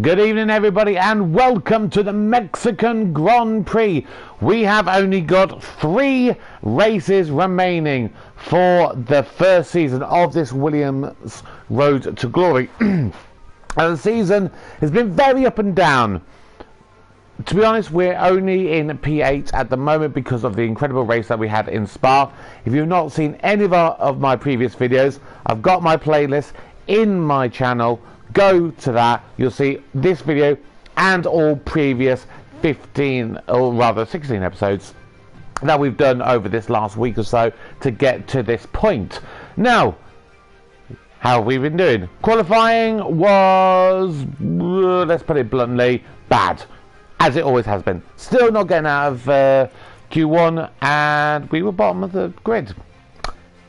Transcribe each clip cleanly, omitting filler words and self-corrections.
Good evening everybody and welcome to the Mexican Grand Prix. We have only got 3 races remaining for the first season of this Williams Road to Glory. And the season has been very up and down. To be honest, we're only in P8 at the moment because of the incredible race that we had in Spa. If you've not seen any of my previous videos, I've got my playlist in my channel. Go to that, you'll see this video and all previous 15 or rather 16 episodes that we've done over this last week or so to get to this point. Now, how have we been doing? Qualifying was, let's put it bluntly, bad, as it always has been. Still not getting out of Q1 and we were bottom of the grid.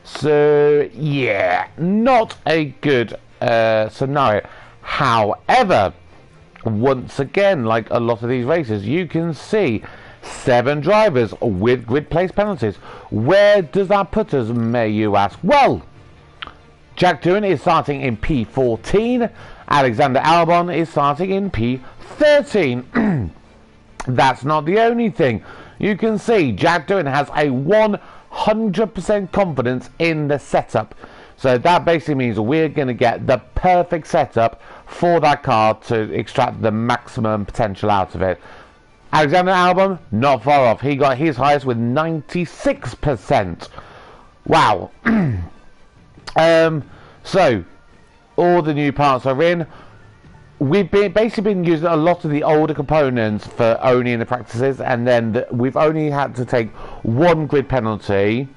So yeah, not a good scenario. However, once again, like a lot of these races, you can see 7 drivers with grid place penalties. Where does that put us, may you ask? Well, Jack Doohan is starting in P14. Alexander Albon is starting in P13. That's not the only thing. You can see Jack Doohan has a 100% confidence in the setup. So that basically means we're going to get the perfect setup for that car to extract the maximum potential out of it. Alexander Albon, not far off. He got his highest with 96%. Wow. So, all the new parts are in. We've basically been using a lot of the older components for only in the practices, and then we've only had to take 1 grid penalty,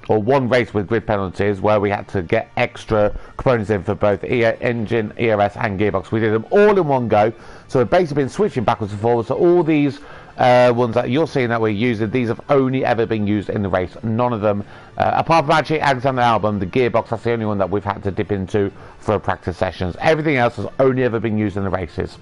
or 1 race with grid penalties, where we had to get extra components in for both engine, ERS and gearbox. We did them all in one go, so we've basically been switching backwards and forwards. So all these ones that you're seeing that we're using, these have only ever been used in the race. None of them, apart from actually Alexander Albon, the gearbox, that's the only one that we've had to dip into for practice sessions. Everything else has only ever been used in the races.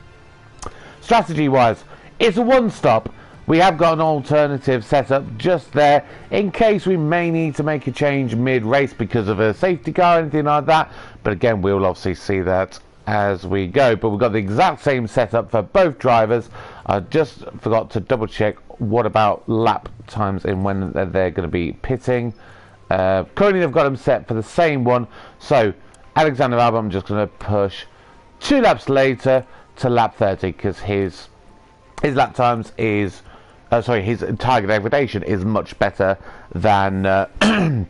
Strategy wise, it's a one-stop. We have got an alternative setup just there in case we may need to make a change mid-race because of a safety car or anything like that. But again, we'll obviously see that as we go. But we've got the exact same setup for both drivers. I just forgot to double check what about lap times in when they're going to be pitting. Currently they've got them set for the same one. So Alexander Albon, I'm just going to push 2 laps later to lap 30 because his lap times is... his target degradation is much better than than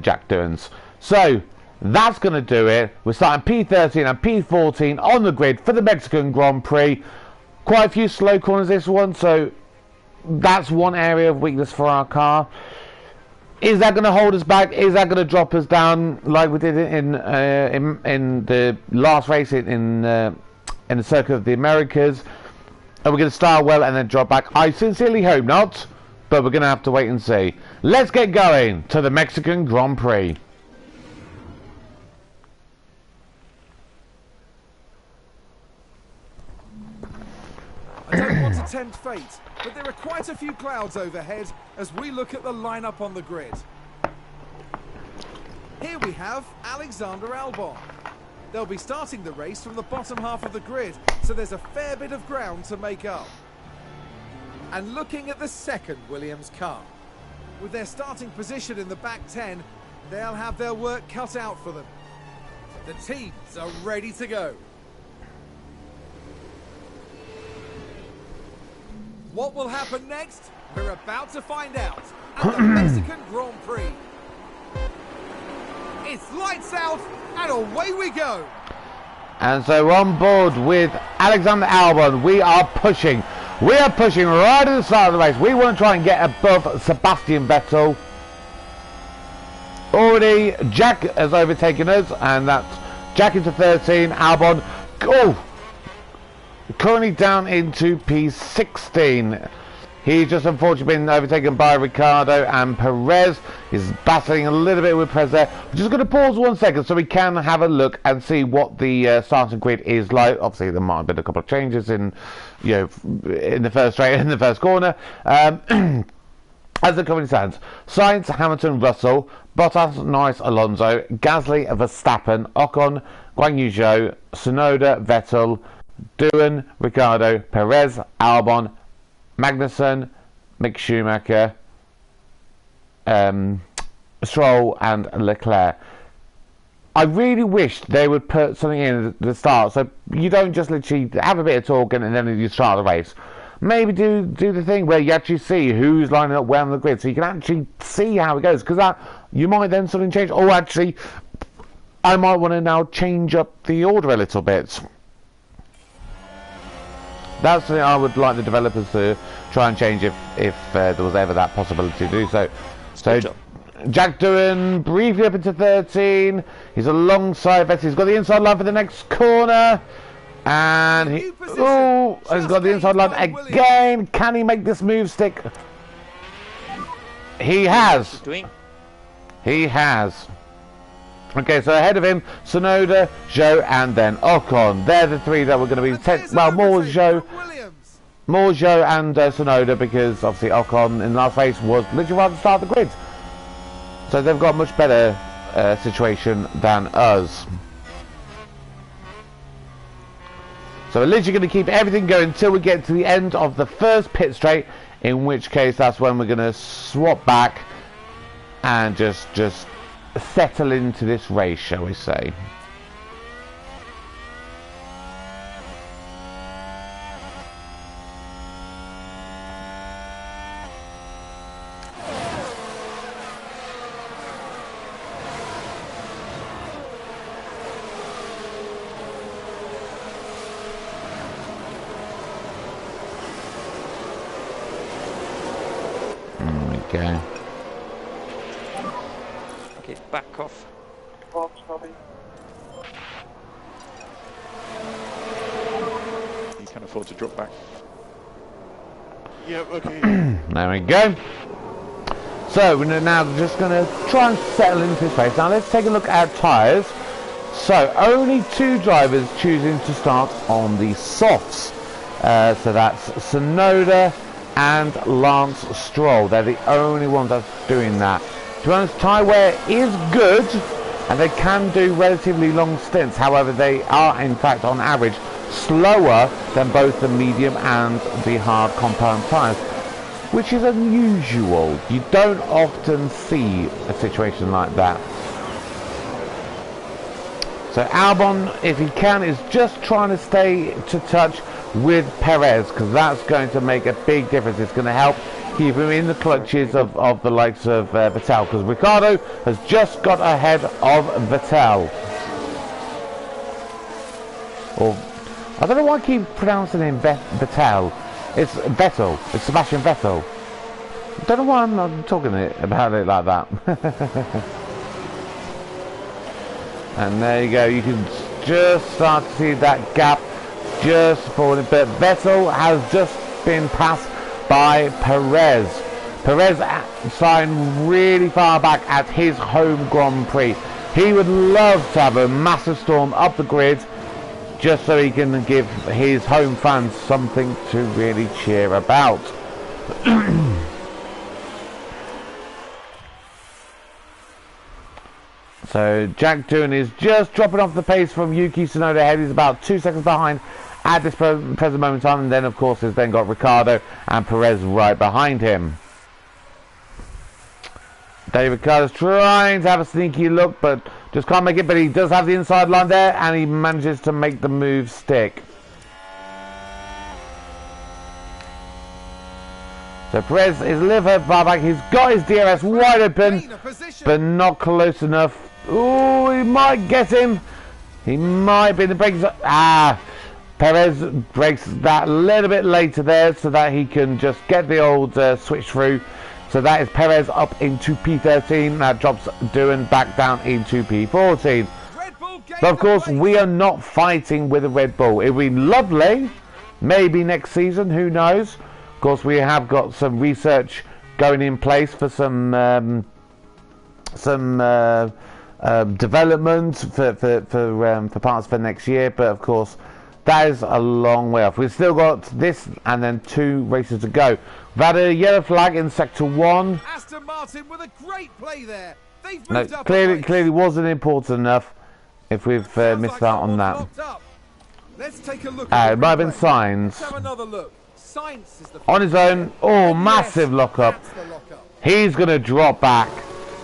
Jack Doohan's. So that's going to do it. We're starting P13 and P14 on the grid for the Mexican Grand Prix. Quite a few slow corners this one, so that's one area of weakness for our car. Is that going to hold us back? Is that going to drop us down like we did in the last race in the Circuit of the Americas? Are we going to start well and then drop back? I sincerely hope not, but we're going to have to wait and see. Let's get going to the Mexican Grand Prix. I don't want to tempt fate, but there are quite a few clouds overhead as we look at the lineup on the grid. Here we have Alexander Albon. They'll be starting the race from the bottom half of the grid, so there's a fair bit of ground to make up. And looking at the second Williams car, with their starting position in the back 10, they'll have their work cut out for them. The teams are ready to go. What will happen next? We're about to find out at the Mexican Grand Prix. It's lights out and away we go. And so on board with Alexander Albon, we are pushing. We are pushing right at the start of the race. We want to try and get above Sebastian Vettel. Already Jack has overtaken us, and that's Jack into 13. Albon, currently down into P16. He's just unfortunately been overtaken by Ricardo, and Perez is battling a little bit with Perez there. We're just going to pause 1 second so we can have a look and see what the starting grid is like. Obviously, there might have been a couple of changes in the first straight in the first corner. As the company stands, Sainz, Hamilton, Russell, Bottas, Norris, Alonso, Gasly, Verstappen, Ocon, Guan Yu Zhou, Tsunoda, Vettel, Doohan, Ricciardo, Perez, Albon, Magnussen, Mick Schumacher, Stroll and Leclerc. I really wish they would put something in at the start, so you don't just literally have a bit of talking and then you start the race. Maybe do the thing where you actually see who's lining up where on the grid, so you can actually see how it goes. Because that you might then suddenly change. Oh, actually, I might want to now change up the order a little bit. That's something I would like the developers to try and change if there was ever that possibility to do so. So Jack Doohan briefly up into 13. He's alongside Vettel. He's got the inside line for the next corner. And he's got the inside line again. Can he make this move stick? He has. He has. Okay, so ahead of him, Tsunoda, Zhou, and then Ocon. They're the three that were going to be more Zhou and Tsunoda, because obviously Ocon in the last race was literally right at the start of the grid. So they've got a much better situation than us. So we're literally going to keep everything going until we get to the end of the first pit straight, in which case that's when we're going to swap back and just settle into this race, shall we say. Okay. Okay, back off. You can afford to drop back. Yep, okay. There we go. So we're now just going to try and settle into this race. Now let's take a look at tyres. So only 2 drivers choosing to start on the softs. So that's Tsunoda and Lance Stroll. They're the only ones that's doing that. To be honest, tyre wear is good and they can do relatively long stints. However, they are in fact on average slower than both the medium and the hard compound tyres, which is unusual. You don't often see a situation like that. So Albon, if he can, is just trying to stay to touch with Perez, because that's going to make a big difference. It's going to help keep him in the clutches of the likes of Vettel, because Ricciardo has just got ahead of Vettel. Or I don't know why I keep pronouncing him Vettel. It's Vettel. It's Sebastian Vettel. I don't know why I'm not talking about it like that. And there you go. You can just start to see that gap just falling, but Vettel has just been passed by Perez. Perez signed really far back at his home Grand Prix. He would love to have a massive storm up the grid just so he can give his home fans something to really cheer about. So Jack Doohan is just dropping off the pace from Yuki Tsunoda ahead. He's about 2 seconds behind at this present moment in time, and then of course he's then got Ricciardo and Perez right behind him. David Ricciardo's trying to have a sneaky look, but just can't make it, but he does have the inside line there, and he manages to make the move stick. So Perez is a little bit far back. He's got his DRS wide open, but not close enough. Ooh, he might get him. He might be in the brakes. Perez breaks that a little bit later there so that he can just get the old switch through. So that is Perez up into P13. That drops Doohan back down into P14. But of course, we are not fighting with a Red Bull. It would be lovely. Maybe next season, who knows? Of course, we have got some research going in place for some development for parts for next year. But of course, That is a long way off. We've still got this and then 2 races to go. We've had a yellow flag in sector 1. Aston Martin with a great play there. They've No, moved up. clearly wasn't important enough if we've missed out on that. Let's take a look at It might have been Sainz. Let's have another look. Sainz is the On his own. Oh, massive lockup. He's going to drop back.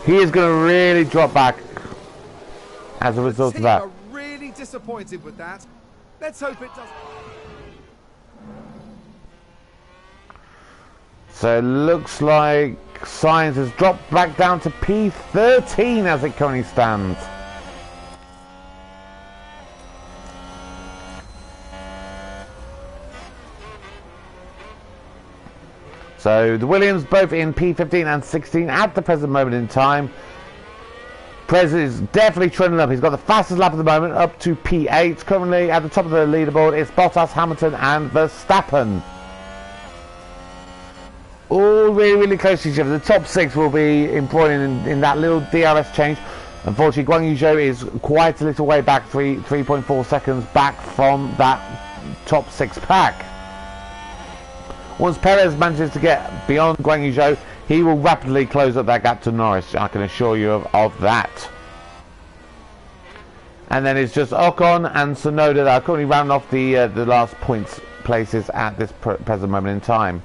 He is going to really drop back as a result of that. Are really disappointed with that. Let's hope it does. So it looks like Sainz has dropped back down to P13 as it currently stands. So the Williams both in P15 and 16 at the present moment in time. Prez is definitely trending up. He's got the fastest lap at the moment, up to P8. Currently at the top of the leaderboard it's Bottas, Hamilton and Verstappen. All really close to each other. The top 6 will be embroiling in that little DRS change. Unfortunately, Guan Yu Zhou is quite a little way back, 3.4 seconds back from that top 6 pack. Once Perez manages to get beyond Guan Yu Zhou, he will rapidly close up that gap to Norris. I can assure you of that. And then it's just Ocon and Tsunoda that are currently rounding off the last points places at this present moment in time.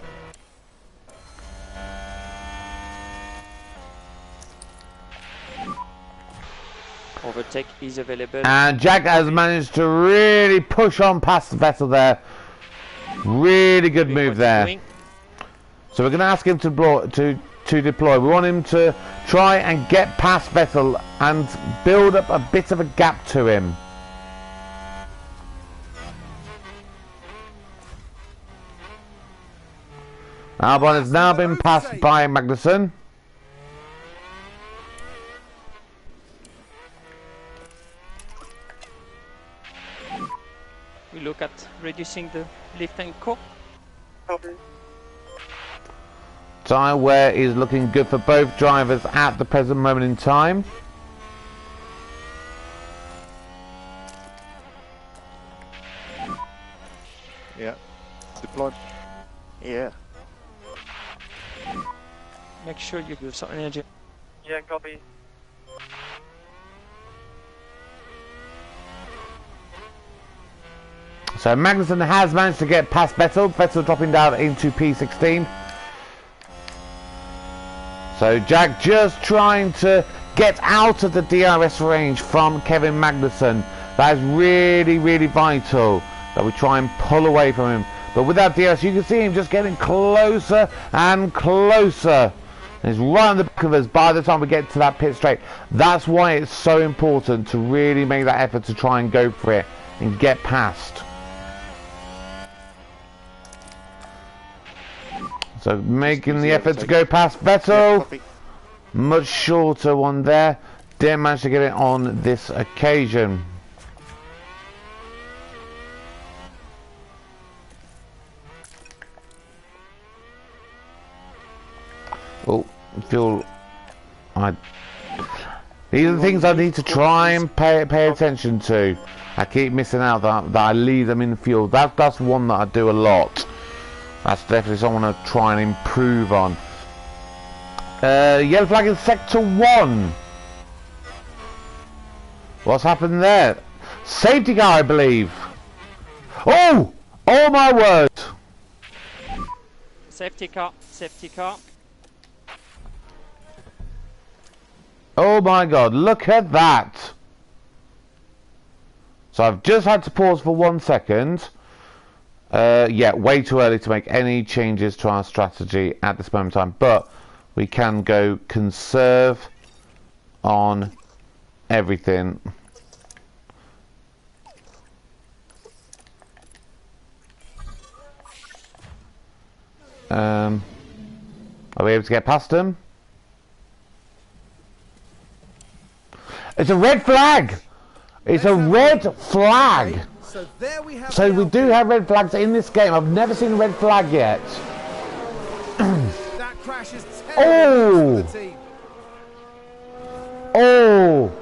Overtake is available. And Jack has managed to really push on past Vettel there. Really good move there. So we're going to ask him to deploy. We want him to try and get past Vettel and build up a bit of a gap to him. Albon has now been passed by Magnussen. We look at reducing the lift and core. Tyre wear is looking good for both drivers at the present moment in time. Yeah. Deploy. Yeah. Make sure you give some energy. Yeah, copy. So Magnussen has managed to get past Vettel. Vettel dropping down into P16. So Jack just trying to get out of the DRS range from Kevin Magnussen. That is really vital that we try and pull away from him. But with that DRS, you can see him just getting closer and closer. And he's right on the back of us by the time we get to that pit straight. That's why it's so important to really make that effort to try and go for it and get past. So making the effort to go past Vettel. Much shorter one there. Didn't manage to get it on this occasion. Oh, fuel. These are the things I need to try and pay attention to. I keep missing out that I leave them in fuel. That's one that I do a lot. That's definitely something I want to try and improve on. Yellow flag in sector 1. What's happened there? Safety car, I believe. Oh! Oh my word! Safety car, safety car. Oh my god, look at that! So I've just had to pause for 1 second. Yeah, way too early to make any changes to our strategy at this moment in time, but we can go conserve on everything. Are we able to get past him? It's a red flag! It's a red flag! So there we have. So we do have red flags in this game. I've never seen a red flag yet. That crash is terrible for the team. Oh!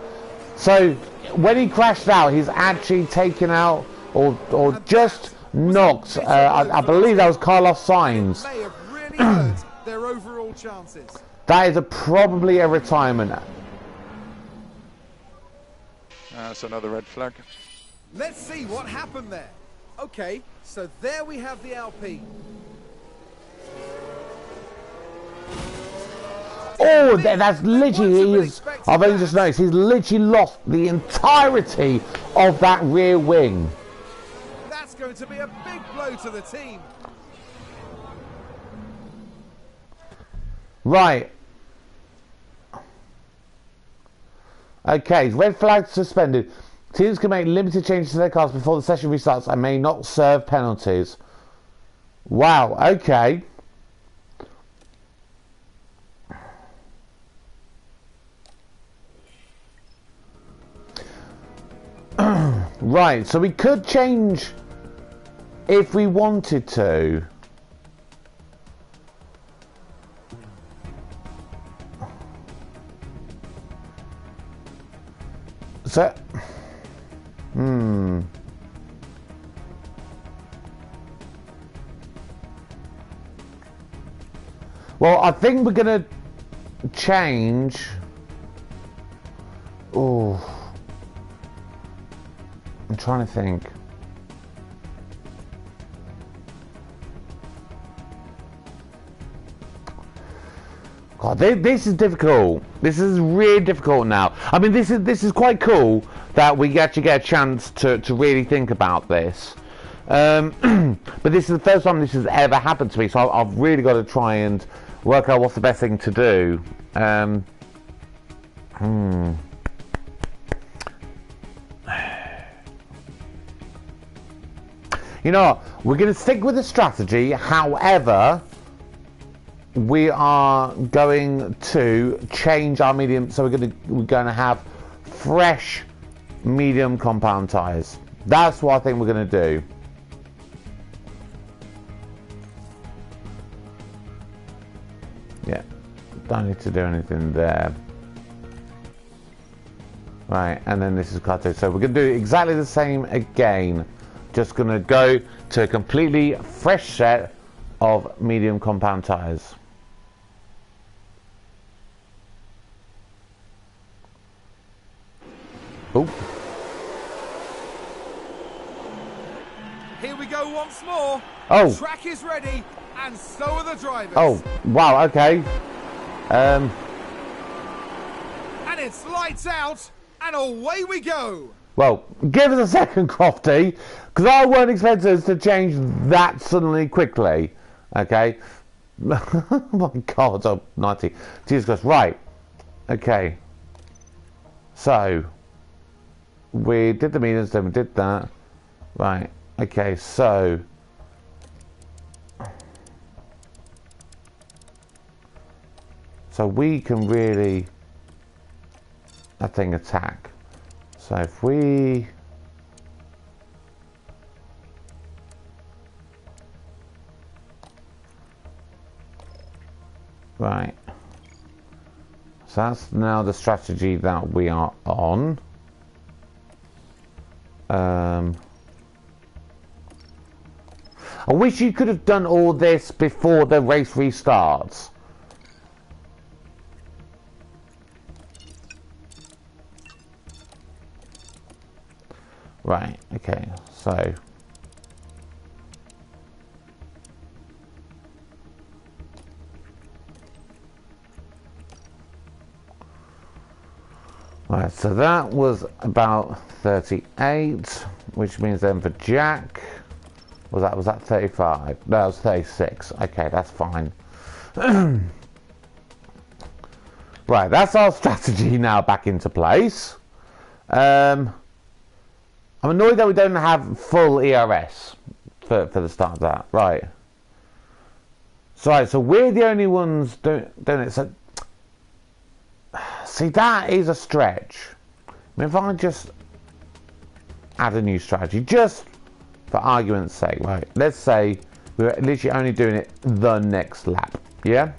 So when he crashed out, he's actually taken out or just knocked. I believe that was Carlos Sainz. May have really hurt their overall chances. That is probably a retirement. That's another red flag. Let's see what happened there. Okay, so there we have the Alpine. Oh, that's literally, I've only just noticed, he's literally lost the entirety of that rear wing. That's going to be a big blow to the team. Right. Okay, red flag suspended. Teams can make limited changes to their cars before the session restarts and may not serve penalties. Wow, okay. Right, so we could change if we wanted to. So, well, I think we're gonna change. Oh, I'm trying to think. God, this is difficult. This is really difficult now. I mean, this is quite cool that we actually get a chance to really think about this. But this is the first time this has ever happened to me, so I've really got to try and work out what's the best thing to do. You know what? We're going to stick with the strategy. However, we are going to change our medium, so we're going to have fresh medium compound tyres. That's what I think we're going to do. Yeah, don't need to do anything there. Right, and then this is car 2. So we're going to do exactly the same again. Just going to go to a completely fresh set of medium compound tyres. Oh. Here we go once more. Oh. The track is ready, and so are the drivers. Oh, wow, okay. And it's lights out, and away we go. Well, give us a second, Crofty, because I weren't expecting us to change that suddenly quickly. Okay. Oh my God, oh, 90. Jesus Christ. Right. Okay. So, we did the meters, then we did that. Right. Okay, so. So we can really, I think, attack. So if we right, so that's now the strategy that we are on. I wish you could have done all this before the race restarts. Right, okay, so right, so that was about 38, which means then for Jack was that 35? No, that was 36. Okay, that's fine. Right, that's our strategy now back into place. I'm annoyed that we don't have full ERS for the start of that. Right. So we're the only ones doing it. So, see, that is a stretch. I mean, if I just add a new strategy, just for argument's sake, right? Let's say we're literally only doing it the next lap. Yeah?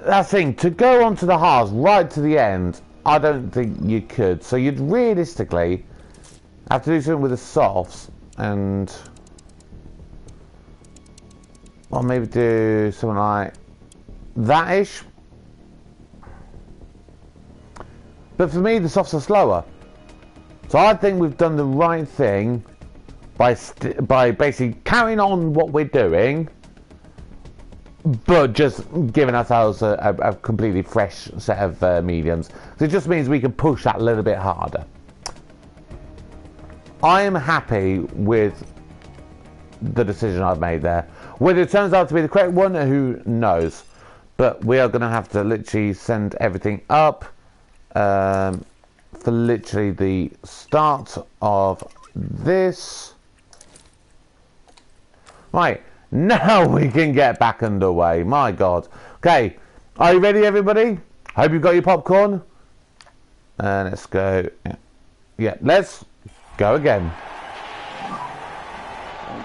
That thing, to go onto the hards right to the end, I don't think you could. So you'd realistically have to do something with the softs and... Or maybe do something like that-ish. But for me, the softs are slower. So I think we've done the right thing by basically carrying on what we're doing, but just giving ourselves a completely fresh set of mediums. So it just means we can push that a little bit harder. I am happy with the decision I've made there. Whether it turns out to be the correct one, who knows? But we are going to have to literally send everything up for literally the start of this. Right, now we can get back underway. My God. Okay, are you ready, everybody? Hope you've got your popcorn. Let's go. Yeah, let's go again.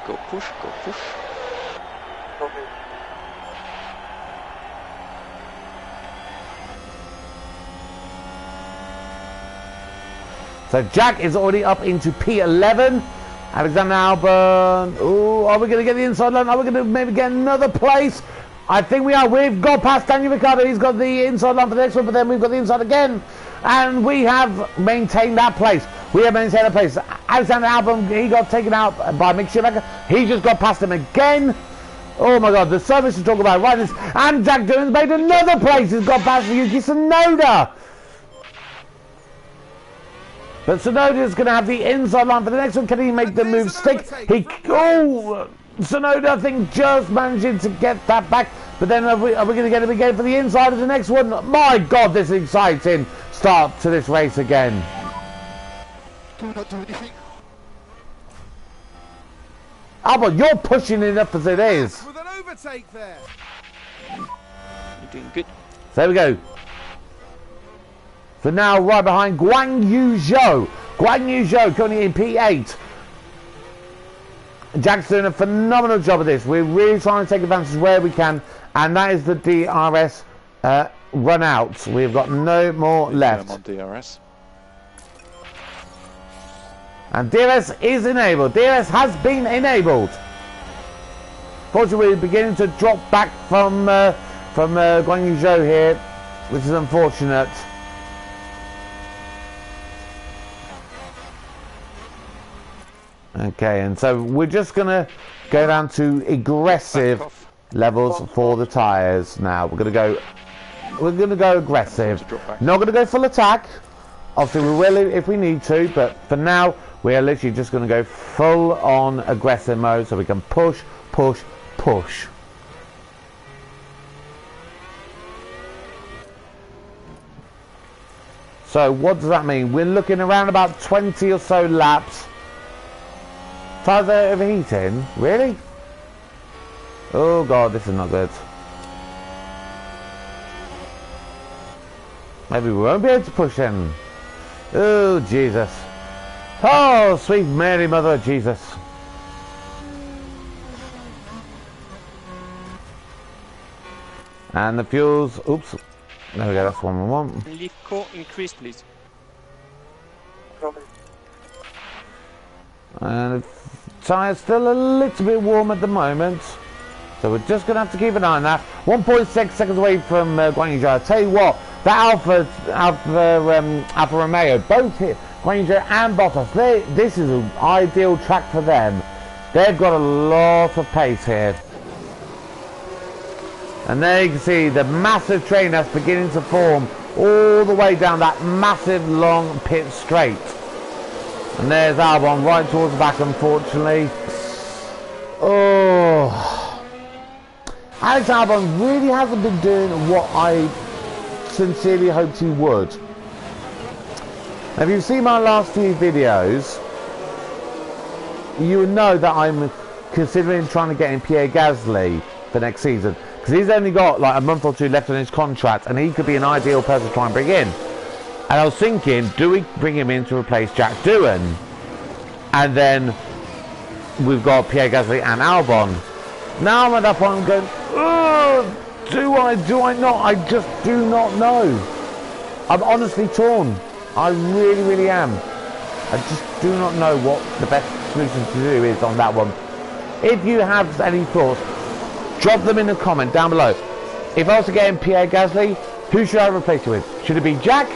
Go push, go push. Copy. So Jack is already up into P11. Alexander Albon. Ooh, are we going to get the inside line? Are we going to maybe get another place? I think we are. We've got past Daniel Ricciardo. He's got the inside line for the next one, but then we've got the inside again. And we have maintained that place. We have maintained that place. Alexander Albon, he got taken out by Mick Schumacher. He just got past him again. Oh my God, there's so much to talk about. Right, and Jack Doohan's made another place. He's got past Yuki Tsunoda. But Tsunoda's going to have the inside line for the next one. Can he make the move stick? Tsunoda, I think, just managing to get that back. But then are we going to get him again for the inside of the next one? My God, this is exciting start to this race again. Do not do anything. Albert, you're pushing it up as it is. With an overtake there. You're doing good. So there we go. So now right behind Guan Yu Zhou. Guan Yu Zhou currently in P8. Jack's doing a phenomenal job of this. We're really trying to take advantage where we can. And that is the DRS run out. We've got no more left. I'm on DRS. And DRS is enabled. DRS has been enabled. Fortunately, we're beginning to drop back from Guan Yu Zhou here, which is unfortunate. Okay, and so we're just gonna go down to aggressive levels for the tyres now. We're gonna go aggressive. Not gonna go full attack. Obviously, we will if we need to, but for now, we are literally just gonna go full on aggressive mode so we can push, push, push. So what does that mean? We're looking around about 20 or so laps. Tyres are overheating? Really? Oh God, this is not good. Maybe we won't be able to push in. Oh Jesus. Oh sweet Mary, Mother of Jesus. And the fuels, oops. There we go, that's one we want. Leaf core increase, please. Copy. And the tyre's still a little bit warm at the moment. So we're just going to have to keep an eye on that. 1.6 seconds away from Guan Yu Zhou. I'll tell you what, that Alfa Romeo, both hit Guan Yu Zhou and Bottas. This is an ideal track for them. They've got a lot of pace here. And there you can see the massive train that's beginning to form all the way down that massive long pit straight. And there's Albon right towards the back, unfortunately. Oh, Alex Albon really hasn't been doing what I sincerely hoped he would. Now, if you've seen my last few videos, you would know that I'm considering trying to get in Pierre Gasly for next season, because he's only got like a month or two left on his contract, and he could be an ideal person to try and bring in. And I was thinking, do we bring him in to replace Jack Doohan? And then we've got Pierre Gasly and Albon. Now I'm at that point, I'm going, do I not? I just do not know. I'm honestly torn. I really, really am. I just do not know what the best solution to do is on that one. If you have any thoughts, drop them in the comment down below. If I was to get in Pierre Gasly, who should I replace you with? Should it be Jack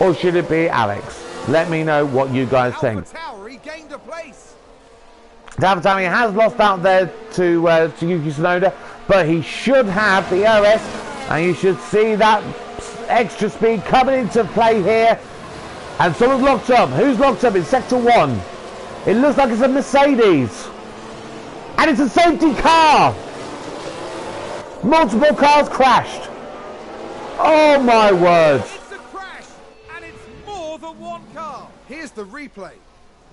or should it be Alex? Let me know what you guys think. AlphaTauri gained a place. AlphaTauri has lost out there to Yuki Tsunoda, but he should have the OS, and you should see that extra speed coming into play here. And someone's locked up. Who's locked up in Sector 1? It looks like it's a Mercedes. And it's a safety car. Multiple cars crashed. Oh my words. It's a crash, and it's more than one car. Here's the replay.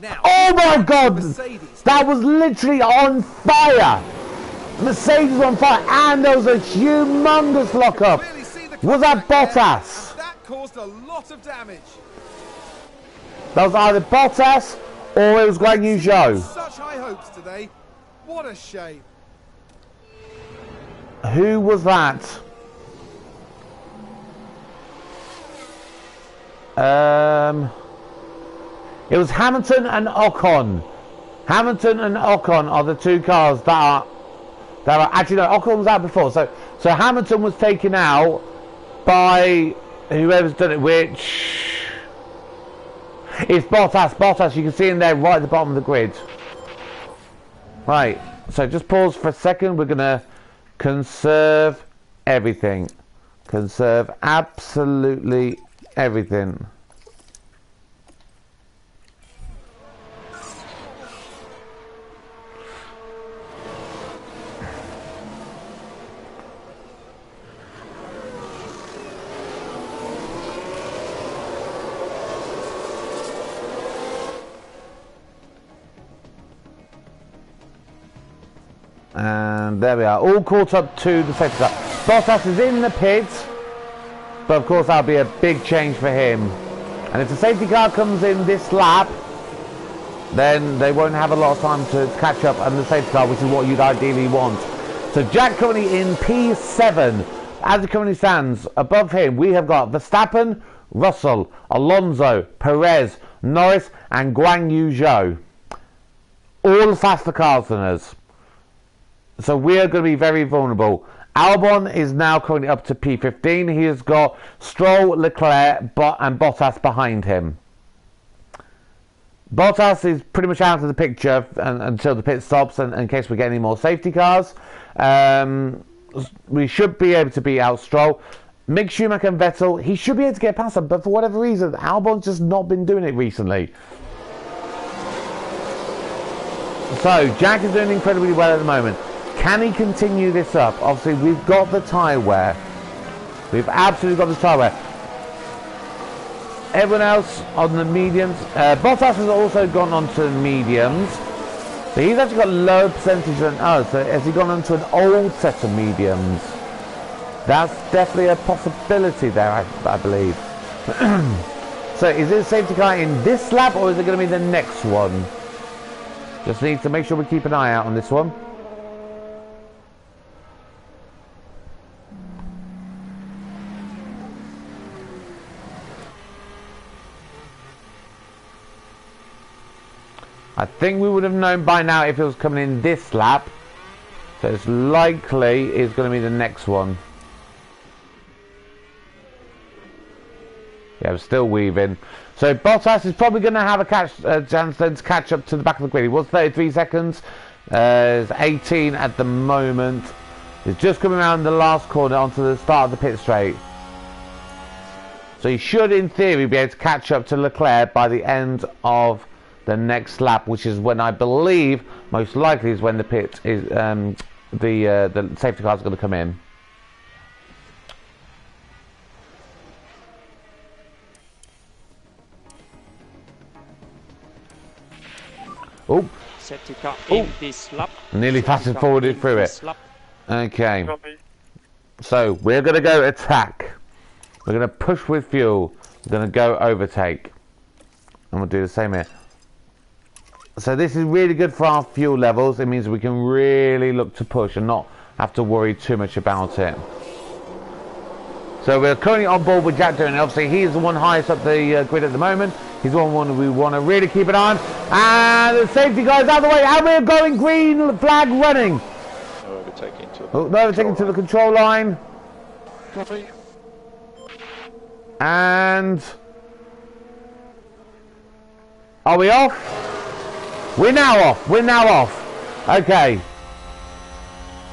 Now, Oh my god. Mercedes. That was literally on fire. Mercedes was on fire, and there was a humongous lock-up. Clearly see the Was that contact there, Bottas? and that caused a lot of damage. That was either Bottas or it was Guan Yu Zhou. Such high hopes today. What a shame. Who was that? It was Hamilton and Ocon. Hamilton and Ocon are the two cars that are actually no, Ocon was out before. So Hamilton was taken out by whoever's done it, which it's Bottas. Bottas, you can see him there right at the bottom of the grid. Right, so just pause for a second. We're gonna conserve everything. Conserve absolutely everything. And there we are, all caught up to the safety car. Bottas is in the pits, but of course that'll be a big change for him. And if the safety car comes in this lap, then they won't have a lot of time to catch up on the safety car, which is what you'd ideally want. So Jack currently in P7. As it currently stands, above him we have got Verstappen, Russell, Alonso, Perez, Norris and Guan Yu Zhou. All faster cars than us. So we are going to be very vulnerable. Albon is now currently up to P15. He has got Stroll, Leclerc and Bottas behind him. Bottas is pretty much out of the picture until the pit stops and in case we get any more safety cars. We should be able to beat out Stroll. Mick Schumacher and Vettel, he should be able to get past them, but for whatever reason, Albon's just not been doing it recently. So Jack is doing incredibly well at the moment. Can he continue this up? Obviously, we've got the tyre wear. We've absolutely got the tyre wear. Everyone else on the mediums. Bottas has also gone on to mediums. So he's actually got a lower percentage than us. So has he gone on to an old set of mediums? That's definitely a possibility there, I believe. So is it a safety car in this lap or is it going to be the next one? Just need to make sure we keep an eye out on this one. I think we would have known by now if it was coming in this lap. So it's likely it's going to be the next one. Yeah, we're still weaving. So Bottas is probably going to have a chance then to catch up to the back of the grid. He was 33 seconds. It's 18 at the moment. He's just coming around the last corner onto the start of the pit straight. So he should, in theory, be able to catch up to Leclerc by the end of the next lap, which is when I believe most likely is when the pit is the safety car is going to come in. Oh, Safety car in this lap. Nearly fast forwarded through it. Okay, so we're going to go attack. We're going to push with fuel. We're going to go overtake, and we'll do the same here. So this is really good for our fuel levels. It means we can really look to push and not have to worry too much about it. So we're currently on board with Jack doing it. Obviously, he's the one highest up the grid at the moment. He's the one we want to really keep an eye on. And the safety guys out of the way. And we're going green flag running. No overtaking to No overtaking to the control line. Copy. And are we off? We're now off. We're now off. Okay.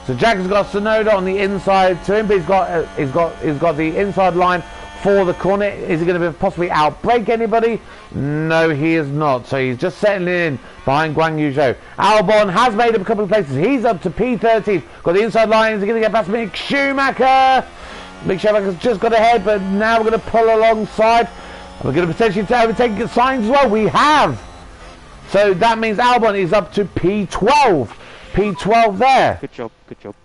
So Jack has got Sonoda on the inside to him, but he's got the inside line for the corner. Is he going to possibly outbrake anybody? No, he is not. So he's just settling in behind Guan Yu Zhou. Albon has made up a couple of places. He's up to P13. Got the inside line. Is he going to get past Mick Schumacher? Mick Schumacher's just got ahead, but now we're going to pull alongside. We're going to potentially overtake Sainz as well. We have. So that means Albon is up to P12. P12 there. Good job, good job.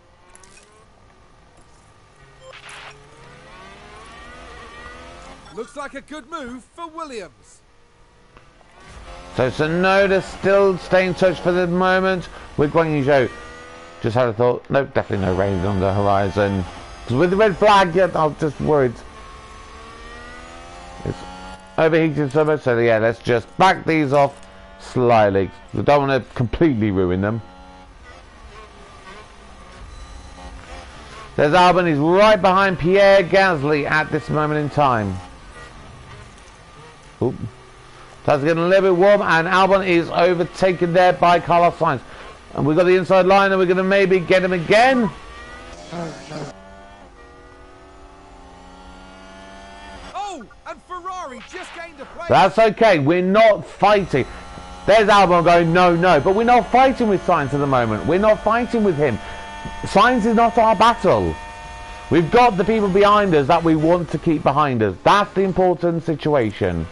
Looks like a good move for Williams. So Sonoda still staying in touch for the moment with Guan Yu Zhou. Just had a thought. No, definitely no rain on the horizon. Because with the red flag, yeah, I'm just worried. It's overheating so much. So yeah, let's just back these off slightly. We don't want to completely ruin them. There's Albon. He's right behind Pierre Gasly at this moment in time. Oop. That's getting a little bit warm, and Albon is overtaken there by Carlos Sainz. And we've got the inside line, and we're going to maybe get him again. Oh, and Ferrari just gained a place. That's okay. We're not fighting. There's Albon going, no, no. But we're not fighting with Sainz at the moment. We're not fighting with him. Sainz is not our battle. We've got the people behind us that we want to keep behind us. That's the important situation.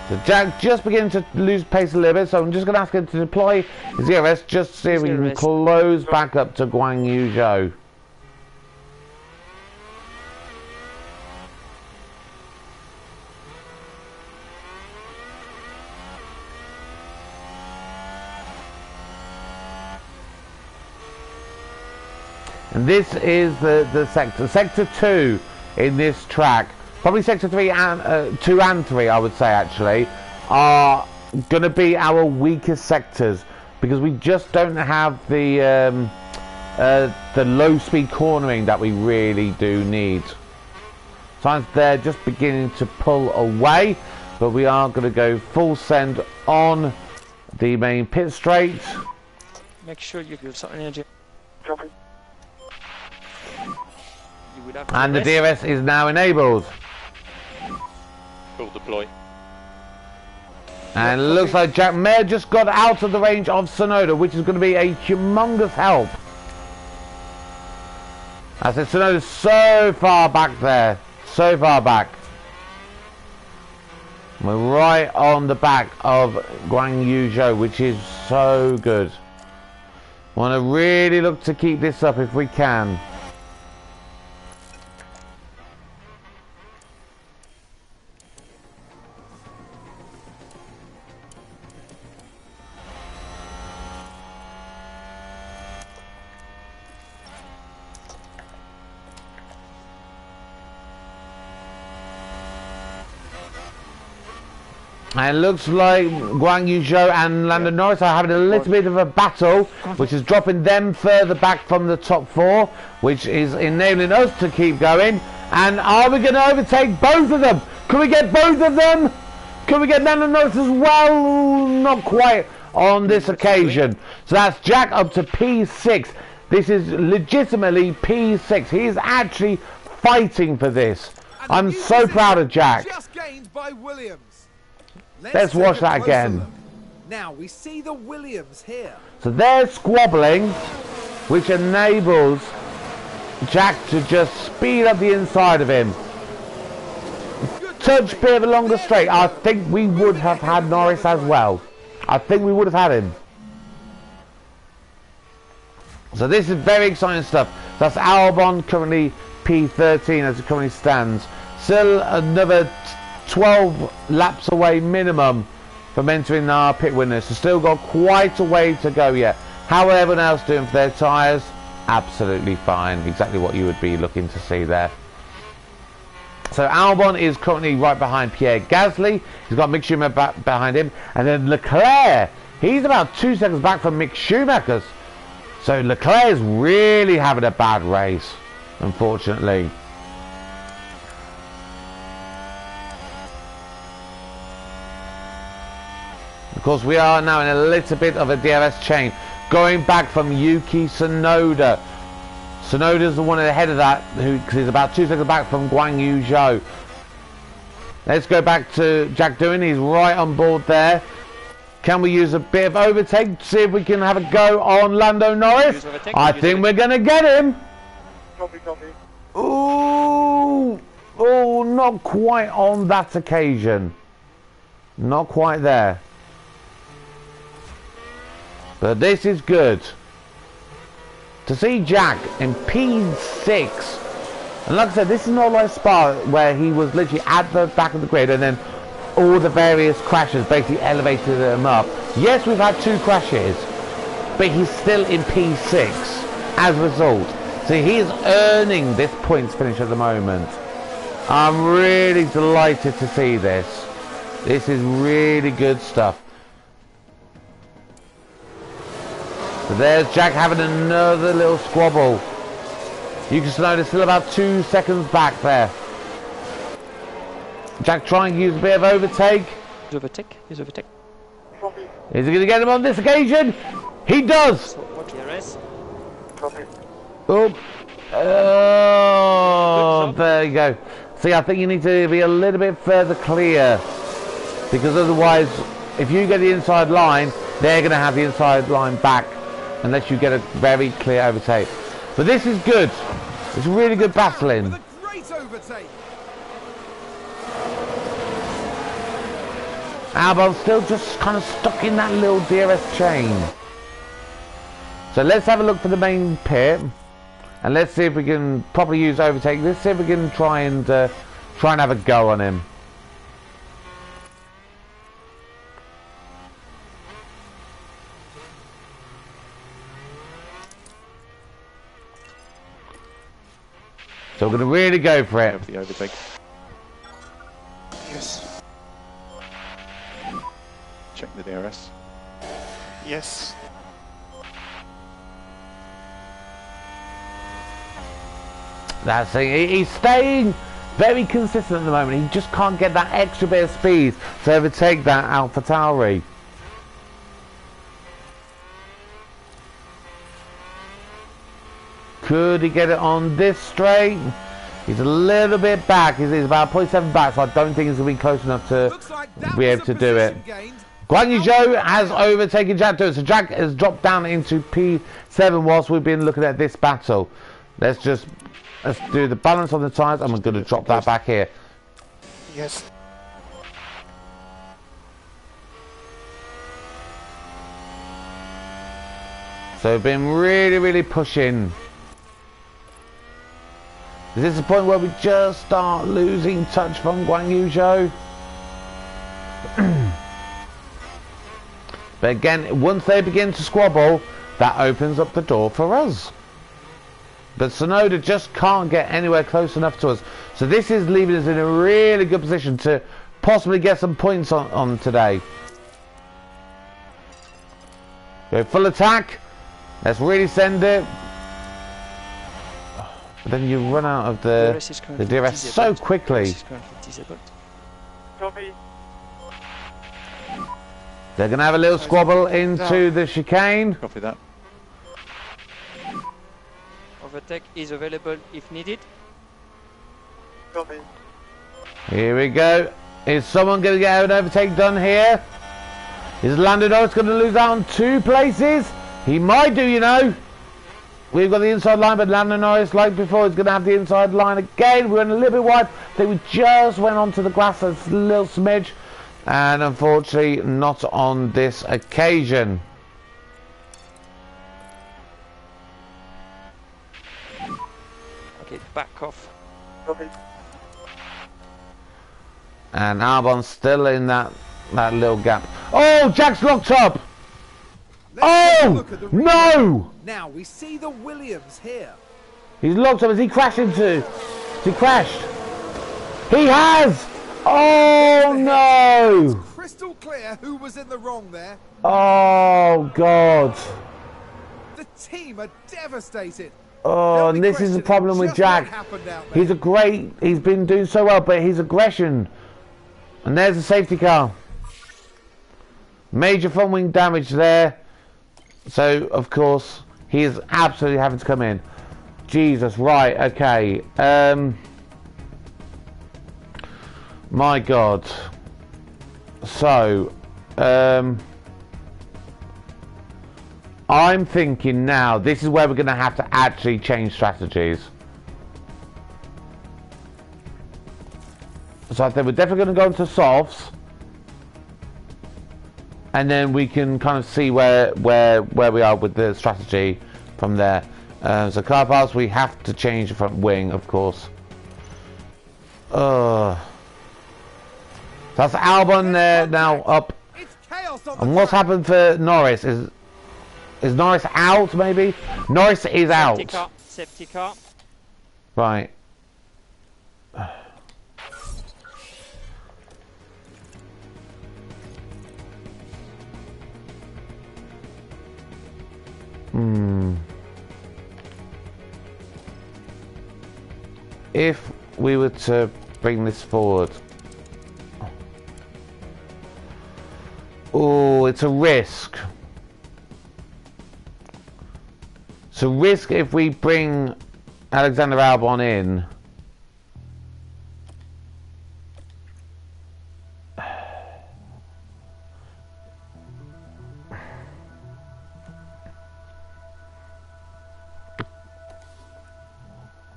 So Jack just beginning to lose pace a little bit, so I'm just going to ask him to deploy his DRS just to see if we can close back up to Guan Yu Zhou. And this is the sector 2 in this track. Probably sector 3 and 2 and 3, I would say, actually, are going to be our weakest sectors because we just don't have the low-speed cornering that we really do need. Sainz there just beginning to pull away, but we are going to go full send on the main pit straight. Make sure you give some energy. Copy. You would have And the rest. DRS is now enabled. Full deploy. And it looks like Jack Mayer just got out of the range of Sonoda, which is going to be a humongous help. I said Sonoda's so far back there. So far back. We're right on the back of Guan Yu Zhou, which is so good. Want to really look to keep this up if we can. And it looks like Guan Yu Zhou and Lando Norris are having a little bit of a battle, which is dropping them further back from the top 4, which is enabling us to keep going. And are we going to overtake both of them? Can we get both of them? Can we get Lando Norris as well? Not quite on this occasion. So that's Jack up to P6. This is legitimately P6. He is actually fighting for this. And I'm so proud of Jack. Just gained by Williams. Let's take watch a that closer again. look. Now we see the Williams here. So they're squabbling, which enables Jack to just speed up the inside of him. Touch bit of a longer straight. I think we would have had Norris as well. I think we would have had him. So this is very exciting stuff. That's Albon currently P13 as it currently stands. Still another 12 laps away minimum from entering our pit winners. So still got quite a way to go yet. How are everyone else doing for their tyres? Absolutely fine. Exactly what you would be looking to see there. So Albon is currently right behind Pierre Gasly. He's got Mick Schumacher back behind him. And then Leclerc, he's about 2 seconds back from Mick Schumacher's. So Leclerc is really having a bad race, unfortunately. Of course, we are now in a little bit of a DRS chain. Going back from Yuki Tsunoda. Tsunoda's the one ahead of that, because he's about 2 seconds back from Guan Yu Zhou. Let's go back to Jack Doohan. He's right on board there. Can we use a bit of overtake to see if we can have a go on Lando Norris? I think we're going to get him. Copy, copy. Ooh. Oh, not quite on that occasion. Not quite there. But this is good. To see Jack in P6, and like I said, this is not like Spa where he was literally at the back of the grid and then all the various crashes basically elevated him up. Yes, we've had 2 crashes, but he's still in P6 as a result. So he is earning this points finish at the moment. I'm really delighted to see this. This is really good stuff. So there's Jack having another little squabble. You can Tsunoda still about 2 seconds back there. Jack trying to use a bit of overtake. He's overtake. He's overtake. Copy. Is he going to get him on this occasion? He does! So watch DRS. Copy. Oh, oh, there you go. See, I think you need to be a little bit further clear, because otherwise, if you get the inside line, they're going to have the inside line back, unless you get a very clear overtake. But this is good. It's really good battling. With a great overtake. Albon's still just kind of stuck in that little DRS chain. So let's have a look for the main pit, and let's see if we can properly use overtake. Let's see if we can try and have a go on him. So we're going to really go for it. The overtake. Yes. Check the DRS. Yes. That's it. He's staying very consistent at the moment. He just can't get that extra bit of speed to overtake that AlphaTauri. Could he get it on this straight? He's a little bit back. He's about 0.7 back, so I don't think he's going to be close enough to be able to do it. Guan Yu Zhou has overtaken Jack Doohan. So Jack has dropped down into P7 whilst we've been looking at this battle. Let's do the balance on the tyres. I'm going to drop that back here. Yes. So we've been really pushing. Is this the point where we just start losing touch from Guan Yu Zhou? But again, once they begin to squabble, that opens up the door for us. But Tsunoda just can't get anywhere close enough to us. So this is leaving us in a really good position to possibly get some points on today. Go full attack. Let's really send it. But then you run out of the DRS so quickly. Copy. They're going to have a little squabble into the chicane. Copy that. Overtake is available if needed. Copy. Here we go. Is someone going to get an overtake done here? Is Lando Norris going to lose out on 2 places? He might do, you know. We've got the inside line, but Lando Norris, like before, is going to have the inside line again. We went a little bit wide. I think we just went onto the grass a little smidge. And unfortunately, not on this occasion. Okay, back off. Copy. And Albon's still in that little gap. Oh, Jack's locked up. Let's take a Oh, look at the no. Now we see the Williams here. He's locked up. Has he crashed into? Has he crashed? He has. Oh, It's no. crystal clear who was in the wrong there. Oh, God. The team are devastated. Oh, They'll and be this is the questioning problem with just what Jack. happened out there. He's been doing so well, but his aggression. And there's a safety car. Major front wing damage there. So, of course, he is absolutely having to come in. Jesus, right, okay. My God. So, I'm thinking now, this is where we're going to have to actually change strategies. So I think we're definitely going to go into softs. And then we can kind of see where we are with the strategy from there. So car parts, we have to change the front wing, of course. That's Albon there now up. It's chaos on the And what's track. happened for Norris? Is Norris out, maybe? Norris is out. Safety car. Right. If we were to bring this forward. Oh, it's a risk. It's a risk if we bring Alexander Albon in.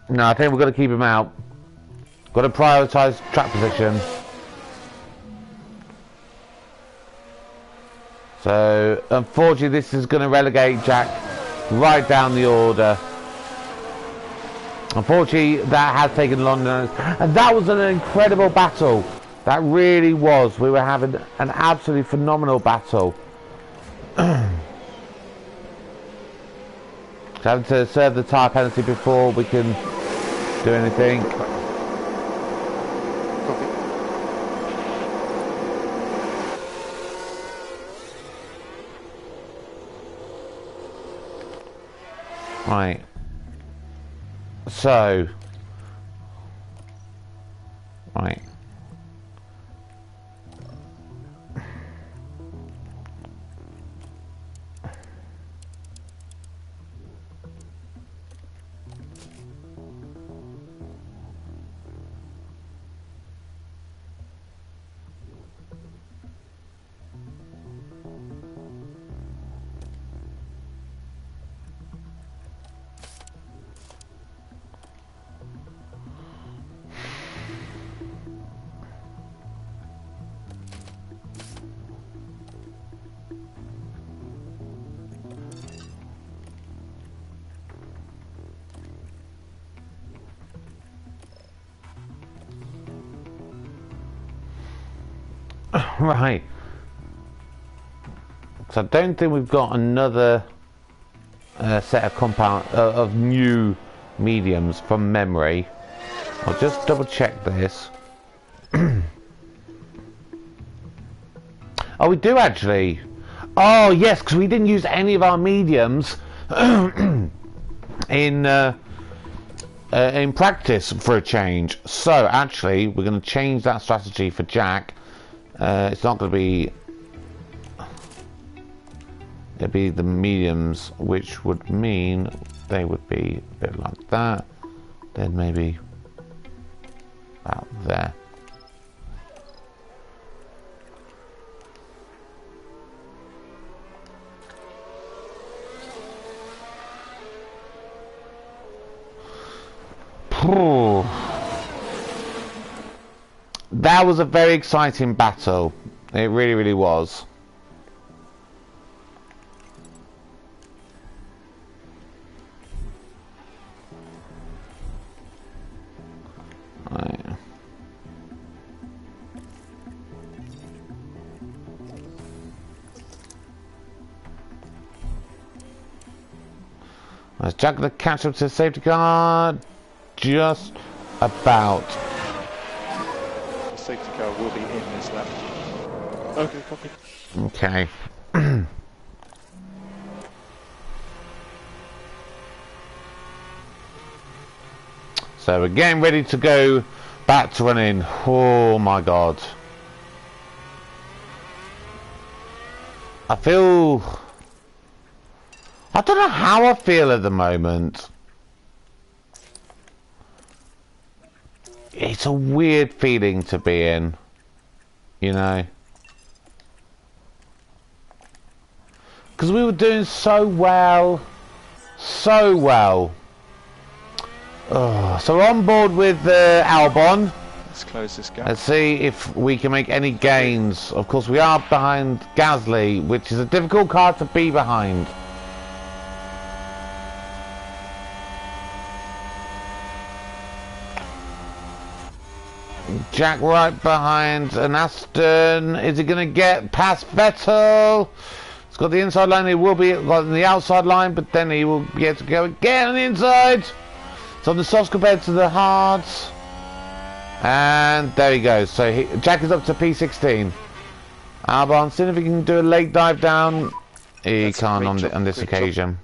No, I think we've got to keep him out. Got to prioritise track position. So, unfortunately, this is going to relegate Jack right down the order. Unfortunately, that has taken London, and that was an incredible battle. That really was. We were having an absolutely phenomenal battle. Having to serve the tyre penalty before we can do anything. Copy. Right. So. Right. Right. So I don't think we've got another set of compound of new mediums from memory. I'll just double check this. Oh, we do actually. Oh yes, because we didn't use any of our mediums in practice for a change. So actually, we're going to change that strategy for Jack. It's not going to be. It'd be the mediums, which would mean they would be a bit like that. Then maybe about there. That was a very exciting battle. It really, really was. Right. Is Jack going to catch up to the safety car? Just about. The safety car will be in this lap. Okay, copy. Okay. So we're getting ready to go back to running. Oh my god. I don't know how I feel at the moment. It's a weird feeling to be in, you know. Because we were doing so well. So well. Oh, so we're on board with Albon. Let's close this gap. Let's see if we can make any gains. Of course, we are behind Gasly, which is a difficult car to be behind. Jack right behind an Aston. Is he going to get past Vettel? It's got the inside line. He will be on the outside line, but then he will be able to go again on the inside. So the softs compared to the hards. And there he goes. So Jack is up to P16. Albon, seeing if he can do a late dive down. He can't on this occasion.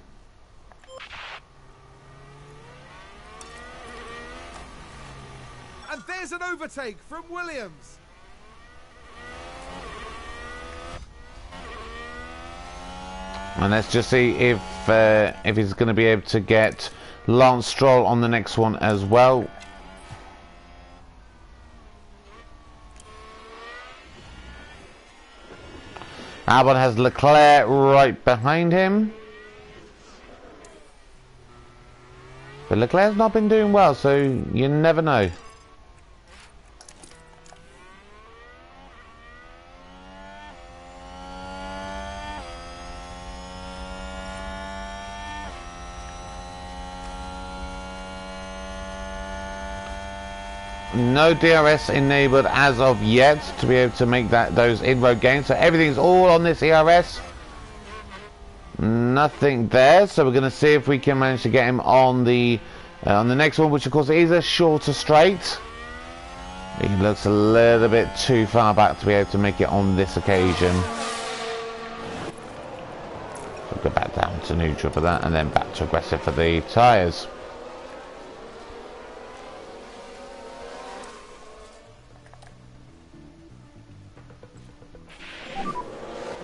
And there's an overtake from Williams. And let's just see if he's going to be able to get Lance Stroll on the next one as well. Albon has Leclerc right behind him. But Leclerc's not been doing well, so you never know. No DRS enabled as of yet to be able to make those in-road gains. So everything's all on this ERS. Nothing there. So we're going to see if we can manage to get him on the next one, which of course is a shorter straight. He looks a little bit too far back to be able to make it on this occasion. We'll go back down to neutral for that, and then back to aggressive for the tyres.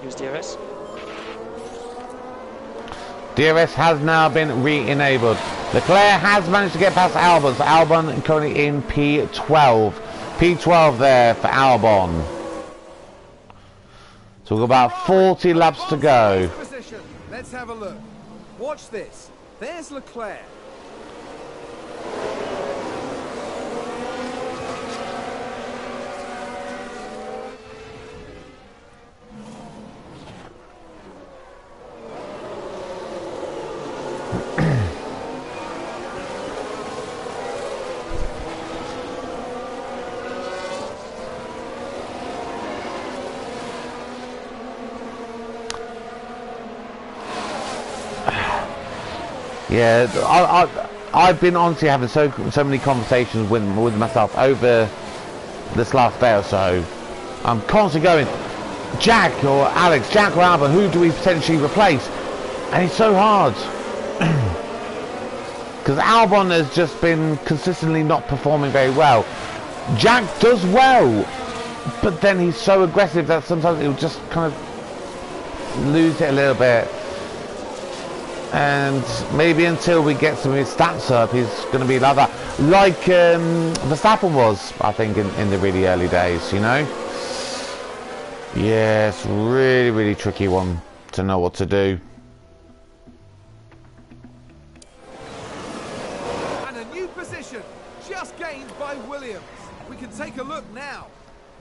Use DRS. DRS has now been re-enabled. Leclerc has managed to get past Albon, so Albon currently in P12. P12 there for Albon. So we've got about 40 laps to go. Let's have a look. Watch this. There's Leclerc. Yeah, I've been honestly having so many conversations with myself over this last day or so. I'm constantly going, Jack or Alex, Jack or Albon, who do we potentially replace? And it's so hard. Because Albon has just been consistently not performing very well. Jack does well, but then he's so aggressive that sometimes he'll just kind of lose it a little bit. And maybe until we get some of his stats up, he's going to be like that. Like Verstappen was, I think, in the really early days, you know? Yeah, it's really, really tricky one to know what to do. And a new position, just gained by Williams. We can take a look now.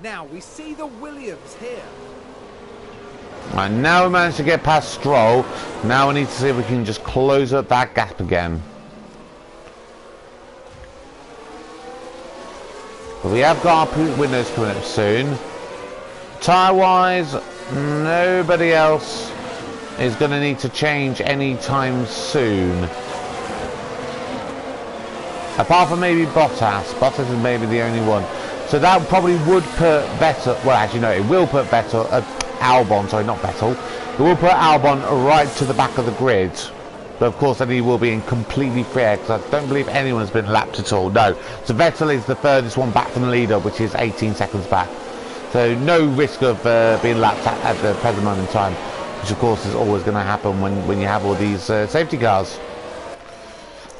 Now we see the Williams here. And now we managed to get past Stroll. Now we need to see if we can just close up that gap again. But we have got our windows coming up soon. Tyre wise, nobody else is going to need to change anytime soon. Apart from maybe Bottas. Bottas is maybe the only one. So that probably would put Vettel, well actually no, it will put Vettel, Albon, sorry not Vettel, it will put Albon right to the back of the grid. But of course then he will be in completely free air, because I don't believe anyone's been lapped at all, no. So Vettel is the furthest one back from the leader, which is 18 seconds back. So no risk of being lapped at the present moment in time, which of course is always going to happen when you have all these safety cars.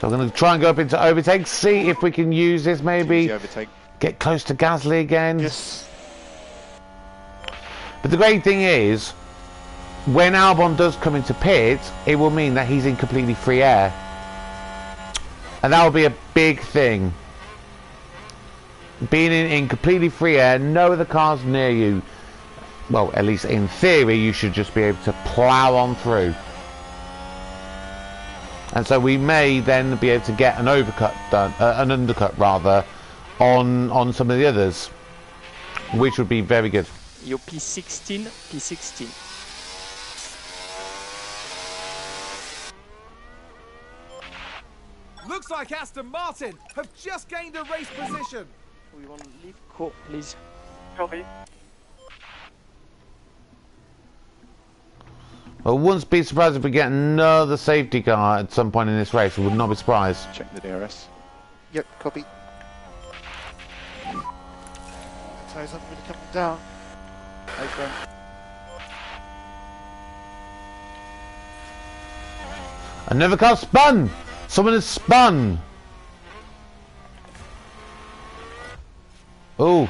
So I'm going to try and go up into overtake, see if we can use this maybe. Overtake. Get close to Gasly again. Yes. But the great thing is, when Albon does come into pit, it will mean that he's in completely free air. And that will be a big thing. Being in completely free air, no other cars near you. Well, at least in theory, you should just be able to plough on through. And so we may then be able to get an overcut done, an undercut rather, on some of the others, which would be very good. You're P16, P16. Looks like Aston Martin have just gained a race position. We want to leave court, please. Copy. I wouldn't be surprised if we get another safety car at some point in this race. I would not be surprised. Check the DRS. Yep, copy. Tyres aren't really coming down. Apron. Another car spun! Someone has spun! Oh,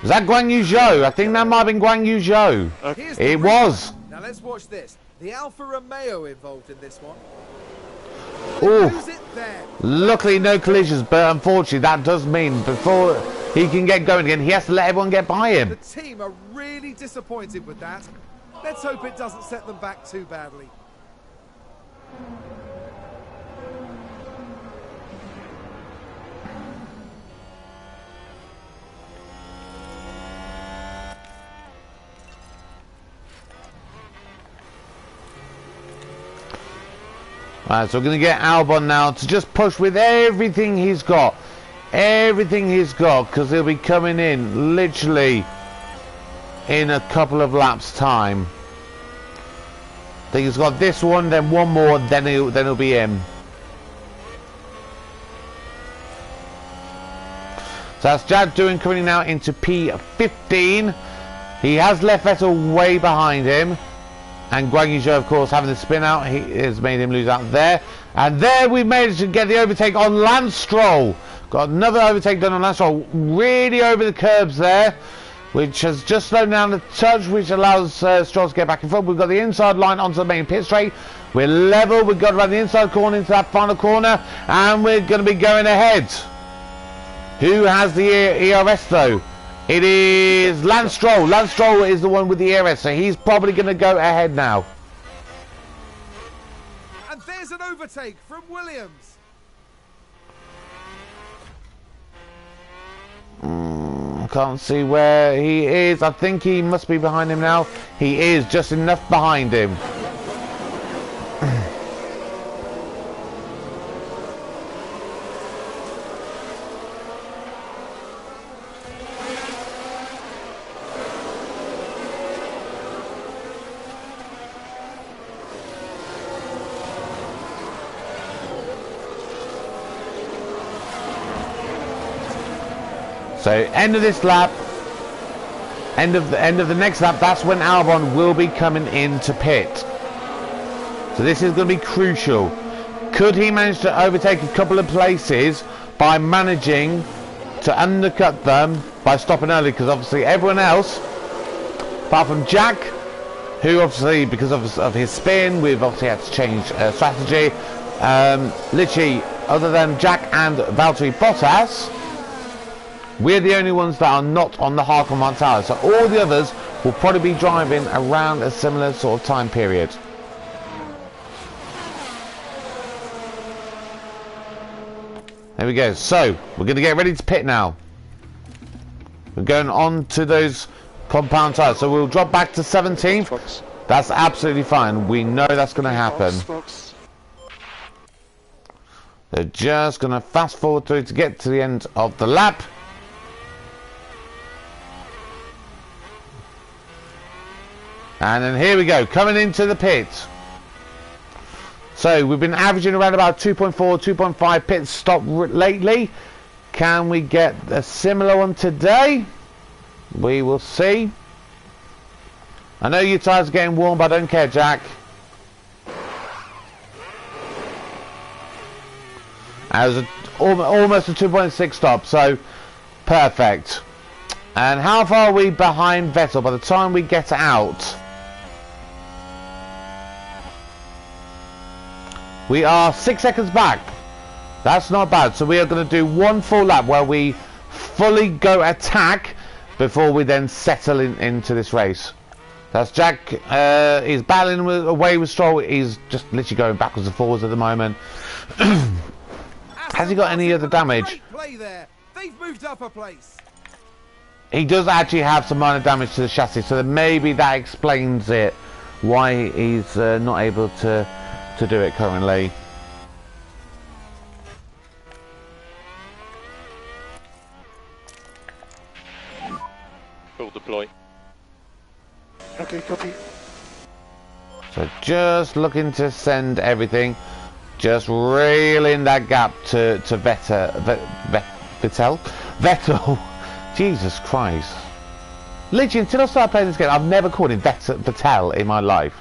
is that Guan Yu Zhou? I think that might have been Guan Yu Zhou. Here's the It replay. was. Now let's watch this. The Alfa Romeo involved in this one. Oh, Lose it there. luckily no collisions, but unfortunately that does mean before he can get going again, he has to let everyone get by The him. team are really disappointed with that. Let's hope it doesn't set them back too badly. Right, so we're going to get Albon now to just push with everything he's got. Everything he's got, because he'll be coming in literally in a couple of laps time. I think he's got this one, then one more, then he'll be in. So that's Jad doing coming now into P15. He has left Vettel way behind him. And Guan Yu Zhou, of course, having the spin out, he has made him lose out there. And there we managed to get the overtake on Lance Stroll. Got another overtake done on Lance Stroll, really over the curbs there, which has just slowed down the touch, which allows Stroll to get back in front. We've got the inside line onto the main pit straight. We're level, we've got around the inside corner into that final corner, and we're going to be going ahead. Who has the ERS though? It is Lance Stroll. Lance Stroll is the one with the ERS, so he's probably going to go ahead now. And there's an overtake from Williams. Can't see where he is. I think he must be behind him now. He is just enough behind him. So end of this lap, end of the next lap, that's when Albon will be coming into pit. So this is going to be crucial. Could he manage to overtake a couple of places by managing to undercut them by stopping early? Because obviously everyone else, apart from Jack, who obviously because of his spin, we've obviously had to change strategy. Literally, other than Jack and Valtteri Bottas, we're the only ones that are not on the hard command tower, so all the others will probably be driving around a similar sort of time period. There we go. So we're going to get ready to pit now. We're going on to those compound tires, so we'll drop back to 17th. That's absolutely fine. We know that's going to happen. They're just going to fast forward through to get to the end of the lap. And then here we go, coming into the pit. So we've been averaging around about 2.4, 2.5 pit stop lately. Can we get a similar one today? We will see. I know your tyres are getting warm, but I don't care, Jack. That was almost a 2.6 stop, so perfect. And how far are we behind Vettel by the time we get out? We are 6 seconds back. That's not bad. So we are going to do one full lap where we fully go attack before we then settle into this race. That's Jack. He's battling away with Stroll. He's just literally going backwards and forwards at the moment. Has he got any other damage? Great play there. They've moved up a place. He does actually have some minor damage to the chassis, so maybe that explains it, why he's not able to do it currently. Full deploy. Okay, copy. So just looking to send everything, just reeling that gap to Vettel. Jesus Christ. Literally, until I started playing this game, I've never called him Vettel in my life.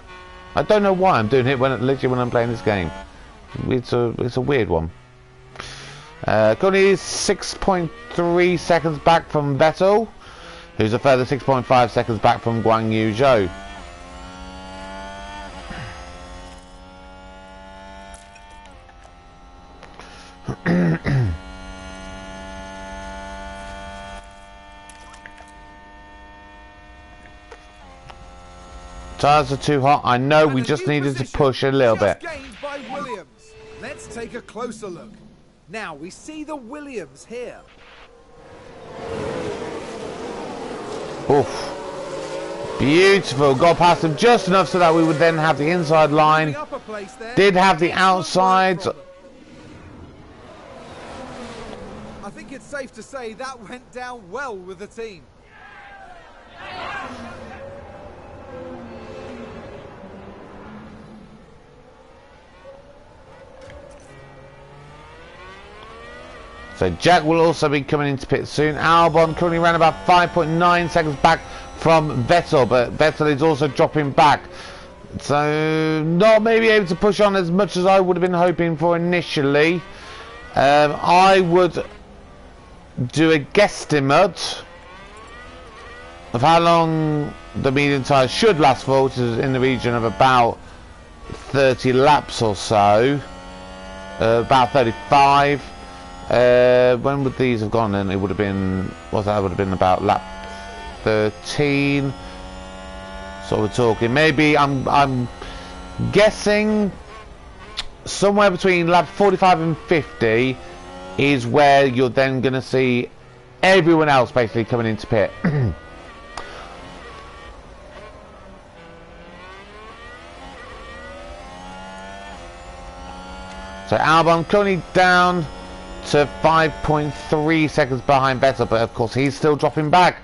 I don't know why I'm doing it when I'm playing this game. It's a weird one. Currently 6.3 seconds back from Vettel, who's a further 6.5 seconds back from Guan Yu Zhou. Tires are too hot. I know, we just needed to push a little bit. Gained by Williams. Let's take a closer look. Now we see the Williams here. Oof. Beautiful. Got past him just enough so that we would then have the inside line. Did have the outside. I think it's safe to say that went down well with the team. So Jack will also be coming into pit soon. Albon currently around about 5.9 seconds back from Vettel, but Vettel is also dropping back. So not maybe able to push on as much as I would have been hoping for initially. I would do a guesstimate of how long the medium tyres should last for, which is in the region of about 30 laps or so. About 35. When would these have gone then? It would have been, would have been about lap 13. So we're talking, maybe I'm guessing somewhere between lap 45 and 50 is where you're then going to see everyone else basically coming into pit. So Albon currently down to 5.3 seconds behind Vettel, but of course he's still dropping back.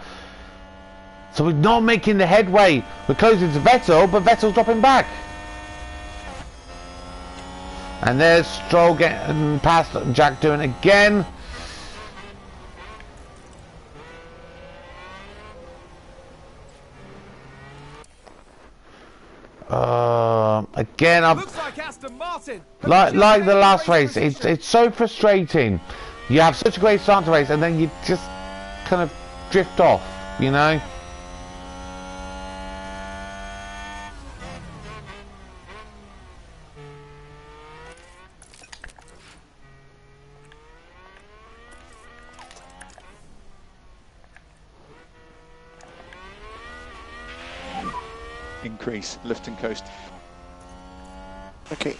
So we're not making the headway. We're closing to Vettel, but Vettel's dropping back. And there's Stroll getting past Jack doing it again. Again, Looks like Aston Martin. like the last race, it's so frustrating. You have such a great start to race and then you just kind of drift off, you know. Increase, lift and coast. Okay.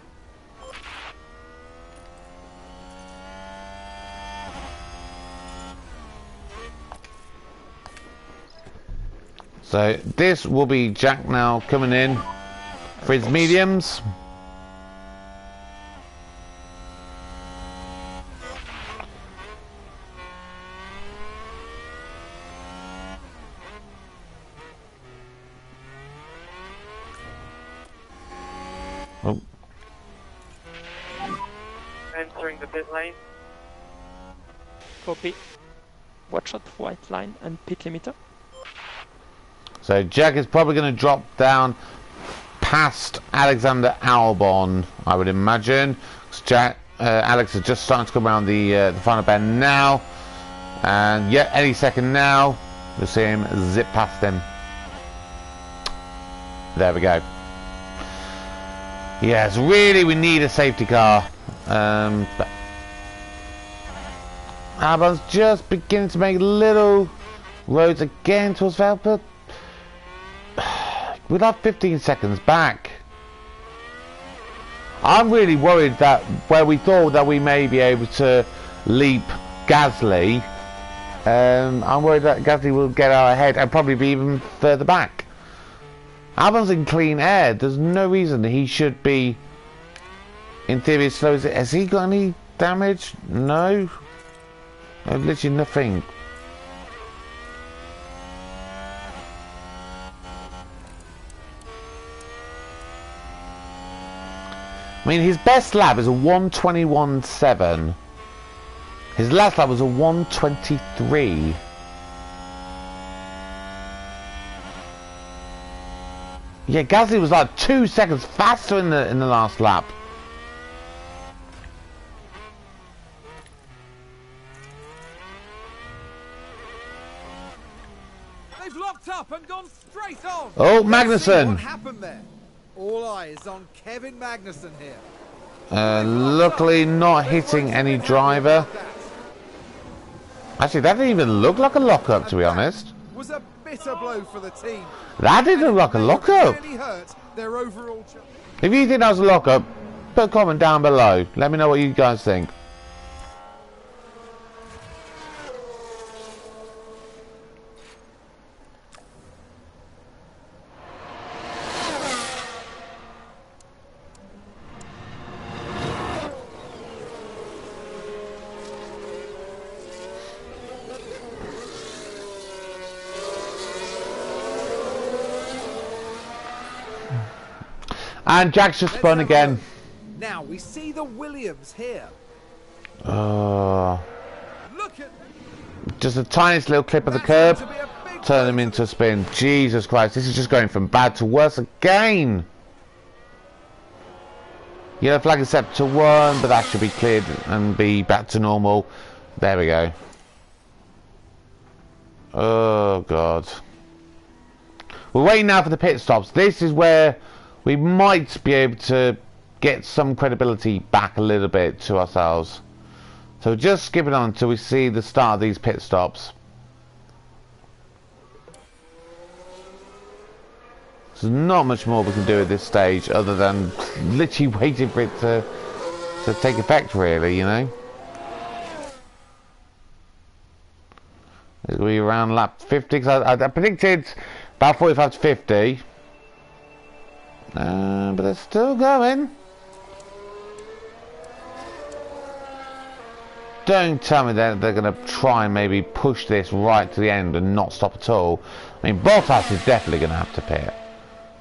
So this will be Jack now coming in for his mediums. Entering the pit lane. Copy. Watch out white line and pit limiter. So Jack is probably going to drop down past Alexander Albon, I would imagine. Alex is just starting to come around the final bend now, and yeah, any second now we'll see him zip past him. There we go. Yes, really, we need a safety car. But Albon's just beginning to make little roads again towards Velpa. We'll have 15 seconds back. I'm really worried that where we thought that we may be able to leap Gasly, I'm worried that Gasly will get out ahead and probably be even further back. Albon's in clean air. There's no reason he should be, in theory, as slow as it. Has he got any damage? No. Literally nothing. I mean, his best lap is a 1:21.7. His last lap was a 1:23. Yeah, Gasly was like 2 seconds faster in the last lap. They've locked up and gone straight on. Oh, Let's see Magnussen. what happened there? All eyes on Kevin Magnussen here. Luckily not hitting any driver. Actually, that didn't even look like a lockup, to be honest. Was a bitter blow for the team. That didn't look like a lockup. Really hurt their overall. If you think that was a lockup, put a comment down below. Let me know what you guys think. And Jack's just spun again. Now we see the Williams here. Look at just the tiniest little clip of the curb. Turn them into a spin. Jesus Christ, this is just going from bad to worse again. Yellow flag is set to 1, but that should be cleared and be back to normal. There we go. Oh God. We're waiting now for the pit stops. This is where we might be able to get some credibility back a little bit to ourselves. So just skip it on until we see the start of these pit stops. There's not much more we can do at this stage other than literally waiting for it to take effect, really, you know. It'll be around lap 50, because I predicted about 45 to 50. But they're still going. Don't tell me that they're going to try and maybe push this right to the end and not stop at all. I mean, Bottas is definitely going to have to pit.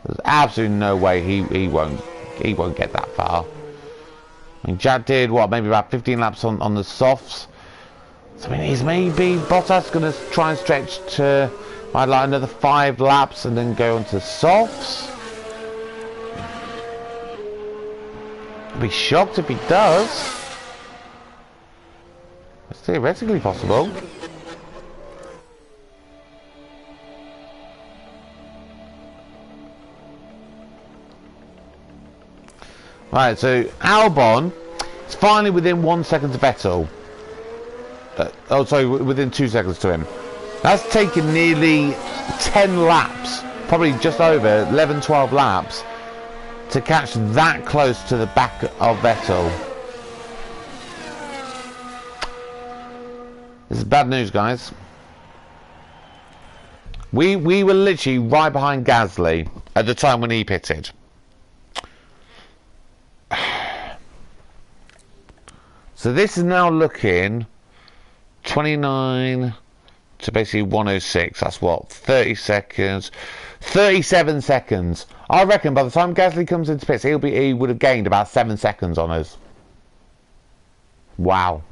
There's absolutely no way he won't get that far. I mean, Jack did what, maybe about 15 laps on the softs. So, I mean, is maybe Bottas going to try and stretch to like another 5 laps and then go onto the softs? I'd be shocked if he does. It's theoretically possible. Right, so Albon is finally within 1 second to Vettel. Oh, sorry, within 2 seconds to him. That's taken nearly 10 laps, probably just over 11, 12 laps, to catch that close to the back of Vettel. This is bad news, guys. We were literally right behind Gasly at the time when he pitted. So this is now looking 29 to basically 106. That's what, 30 seconds, 37 seconds. I reckon by the time Gasly comes into pits, he would have gained about 7 seconds on us. Wow.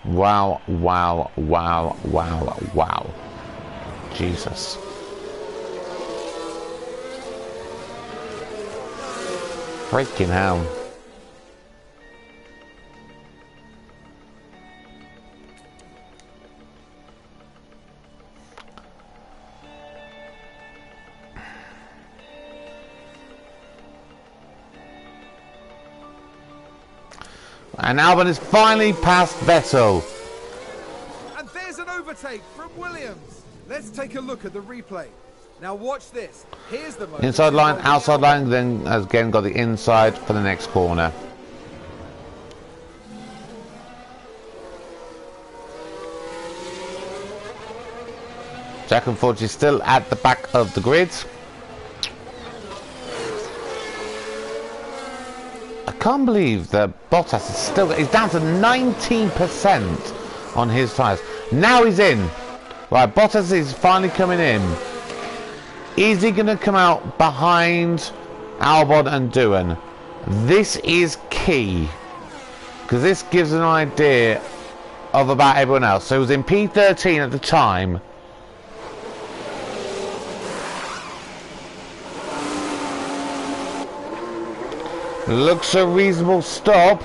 Wow, wow, wow, wow, wow. Jesus. Freaking hell. And Albon is finally past Vettel. And there's an overtake from Williams. Let's take a look at the replay. Now watch this. Here's the moment. Inside line, outside line, then has again got the inside for the next corner. Jack, unfortunately, still at the back of the grid. I can't believe that Bottas is still, he's down to 19% on his tyres. Now he's in. Right, Bottas is finally coming in. Is he going to come out behind Albon and Doohan? This is key, because this gives an idea of about everyone else. So he was in P13 at the time. Looks a reasonable stop.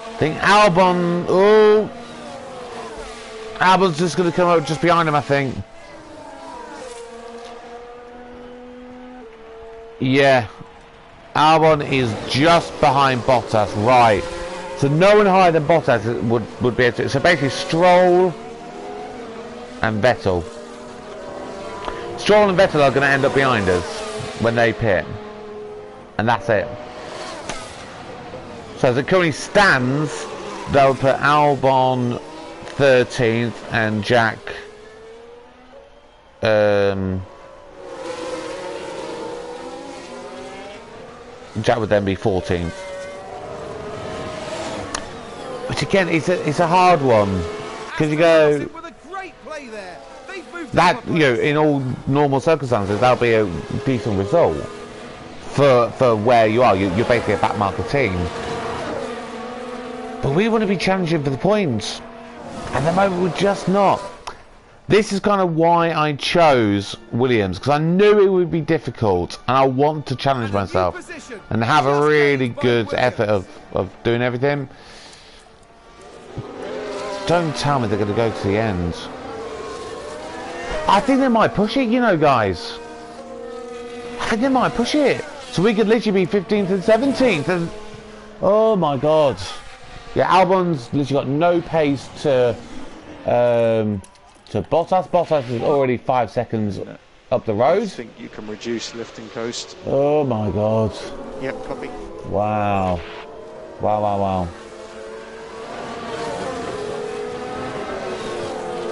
I think Albon, oh, Albon's just going to come out just behind him, I think. Yeah, Albon is just behind Bottas, right. So no one higher than Bottas would be able to. So basically Stroll and Vettel. Stroll and Vettel are going to end up behind us when they pit. And that's it. So as it currently stands, they'll put Albon 13th and Jack Jack would then be 14th. Which again, it's a hard one, because you go that, you know, in all normal circumstances that'll be a decent result for where you are. You're basically a backmarker team, but we want to be challenging for the points. At the moment we're just not. This is kind of why I chose Williams, because I knew it would be difficult and I want to challenge myself and have a really good effort of doing everything. Don't tell me they're going to go to the end. I think they might push it, you know, guys. I think they might push it. So we could literally be 15th and 17th. And oh my God. Yeah, Albon's literally got no pace to Bottas. Bottas is already 5 seconds up the road. I think you can reduce lift and coast. Oh my God. Yep, copy. Wow. Wow, wow, wow.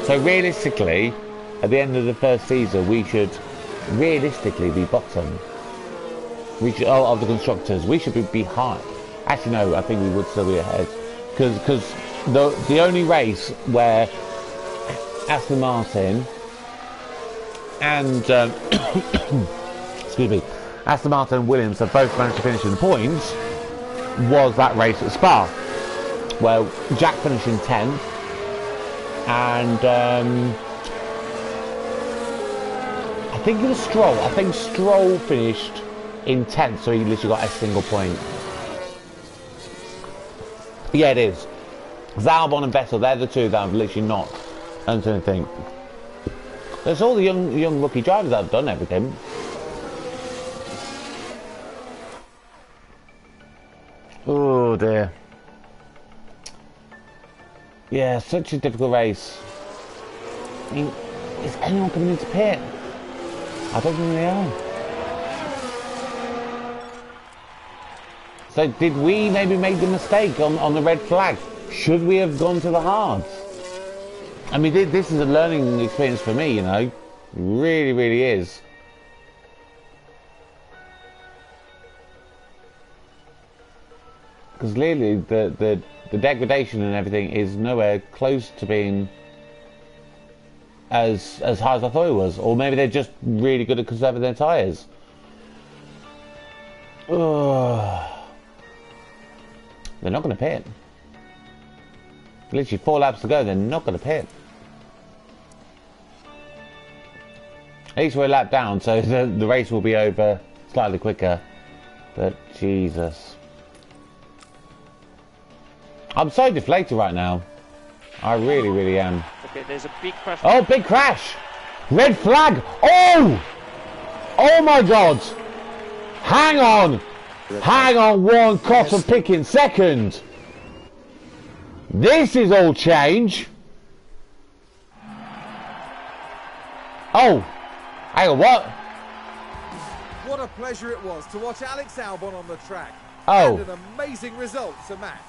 So realistically, at the end of the first season, we should realistically be bottom. We should, of the constructors, we should be behind. Actually, no, I think we would still be ahead, because the only race where Aston Martin and excuse me, Aston Martin and Williams have both managed to finish in the points was that race at Spa. Well, Jack finished in 10th, and I think it was Stroll. I think Stroll finished in 10th, so he literally got a single point. Yeah, it is. Albon and Vettel, they're the two that have literally not done anything. There's all the young rookie drivers that have done everything. Oh dear. Yeah, such a difficult race. I mean, is anyone coming into pit? I don't think they are. So did we maybe make the mistake on the red flag? Should we have gone to the hards? I mean, this is a learning experience for me, you know. Really, really is. Because clearly the degradation and everything is nowhere close to being as high as I thought it was. Or maybe they're just really good at conserving their tyres. They're not going to pit. Literally 4 laps to go, they're not going to pit. At least we're a lap down, so the race will be over slightly quicker. But Jesus. I'm so deflated right now. I really, really am. Okay, there's a big crash. Oh, big crash! Red flag! Oh! Oh my God! Hang on! Hang on, Warren Cotton picking second. This is all change. Oh, hang on, what? What a pleasure it was to watch Alex Albon on the track. Oh. And an amazing result to match.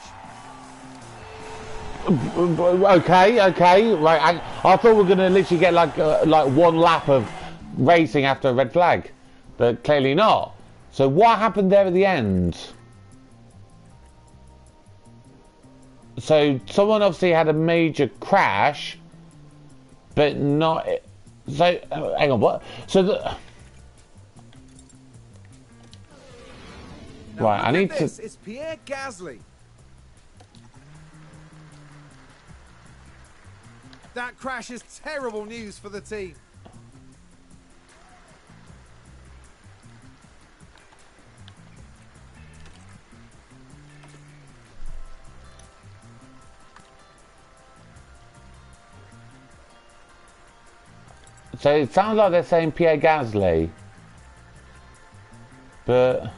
Okay, right. I thought we were going to literally get like 1 lap of racing after a red flag, but clearly not. So what happened there at the end? So someone obviously had a major crash, but not. So hang on, what? So right, I need to. It's Pierre Gasly. That crash is terrible news for the team. So it sounds like they're saying Pierre Gasly, but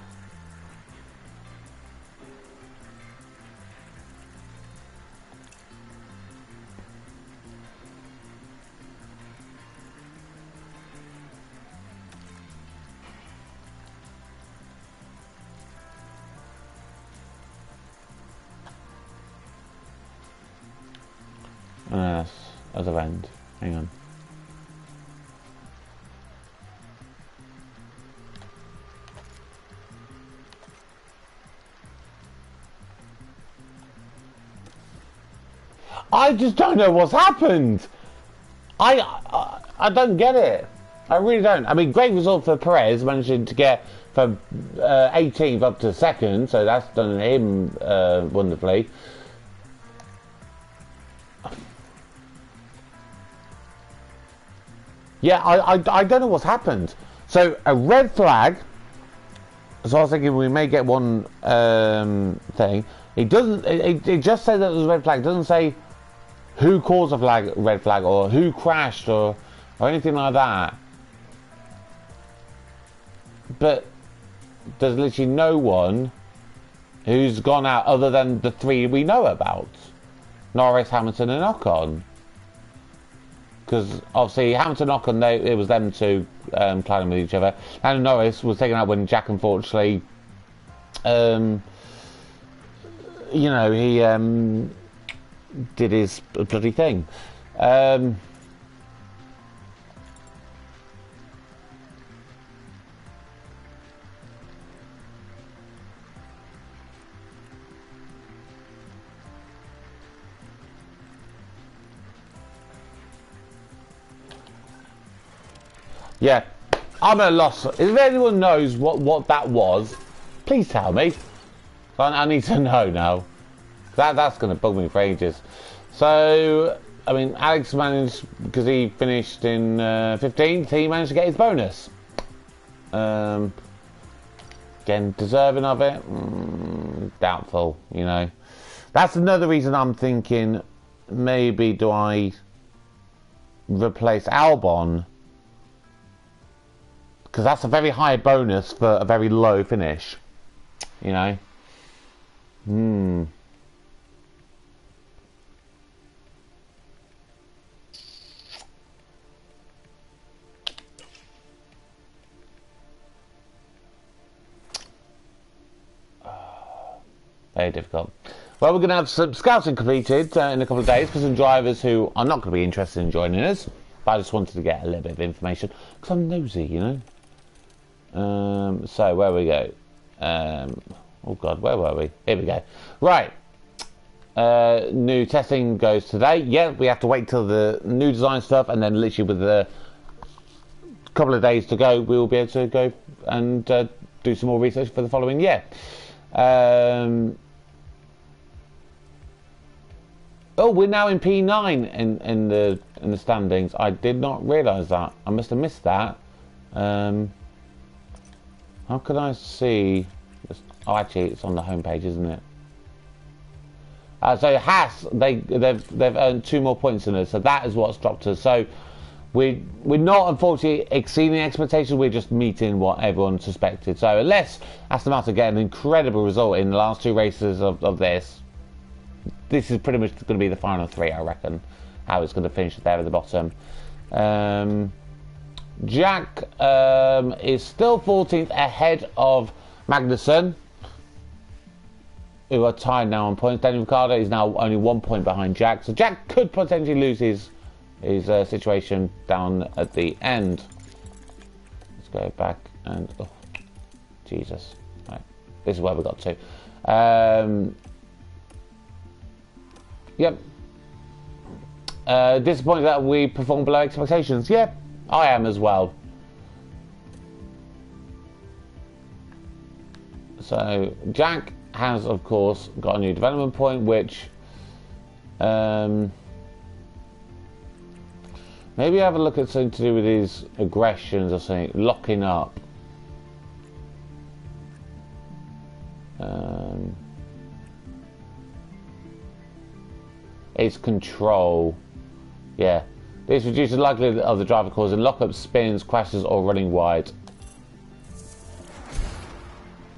yes, other end. Hang on. I just don't know what's happened. I don't get it. I really don't. I mean, great result for Perez, managing to get from 18th up to 2nd, so that's done him wonderfully. Yeah, I don't know what's happened. So a red flag. So I was thinking we may get one thing. It doesn't. It just says that it was a red flag. It doesn't say who caused a red flag or who crashed or anything like that. But there's literally no one who's gone out other than the 3 we know about: Norris, Hamilton, and Ocon. Because obviously Hamilton and Ocon, it was them two colliding with each other, and Norris was taken out when Jack unfortunately, you know, he did his bloody thing. Yeah, I'm at a loss. If anyone knows what that was, please tell me. I need to know now. That's going to bug me for ages. So, I mean, Alex managed, because he finished in 15th, he managed to get his bonus. Again, deserving of it? Doubtful, you know. That's another reason I'm thinking, maybe do I replace Albon? Because that's a very high bonus for a very low finish, you know. Very difficult. Well, we're going to have some scouting completed in a couple of days for some drivers who are not going to be interested in joining us. But I just wanted to get a little bit of information because I'm nosy, you know. So where we go? Oh God, where were we? Here we go. Right. New testing goes today. Yeah, we have to wait till the new design stuff, and then literally with a couple of days to go, we will be able to go and do some more research for the following year. Oh, we're now in P9 in the standings. I did not realise that. I must have missed that. How could I see? Oh, actually, it's on the homepage, isn't it? So Haas, they've earned 2 more points than us, so that is what's dropped us. So we're not unfortunately exceeding expectations. We're just meeting what everyone suspected. So unless Aston Martin get an incredible result in the last 2 races of this is pretty much going to be the final 3, I reckon. How it's going to finish there at the bottom. Jack is still 14th ahead of Magnussen, who are tied now on points. Daniel Ricciardo is now only 1 point behind Jack, so Jack could potentially lose his situation down at the end. Let's go back and oh, Jesus! Right, this is where we got to. Yep. Disappointed that we performed below expectations. Yep, I am as well. So Jack has, of course, got a new development point, which maybe have a look at something to do with his aggressions or something, locking up. It's control. Yeah. This reduces the likelihood of the driver causing lock-up, spins, crashes or running wide.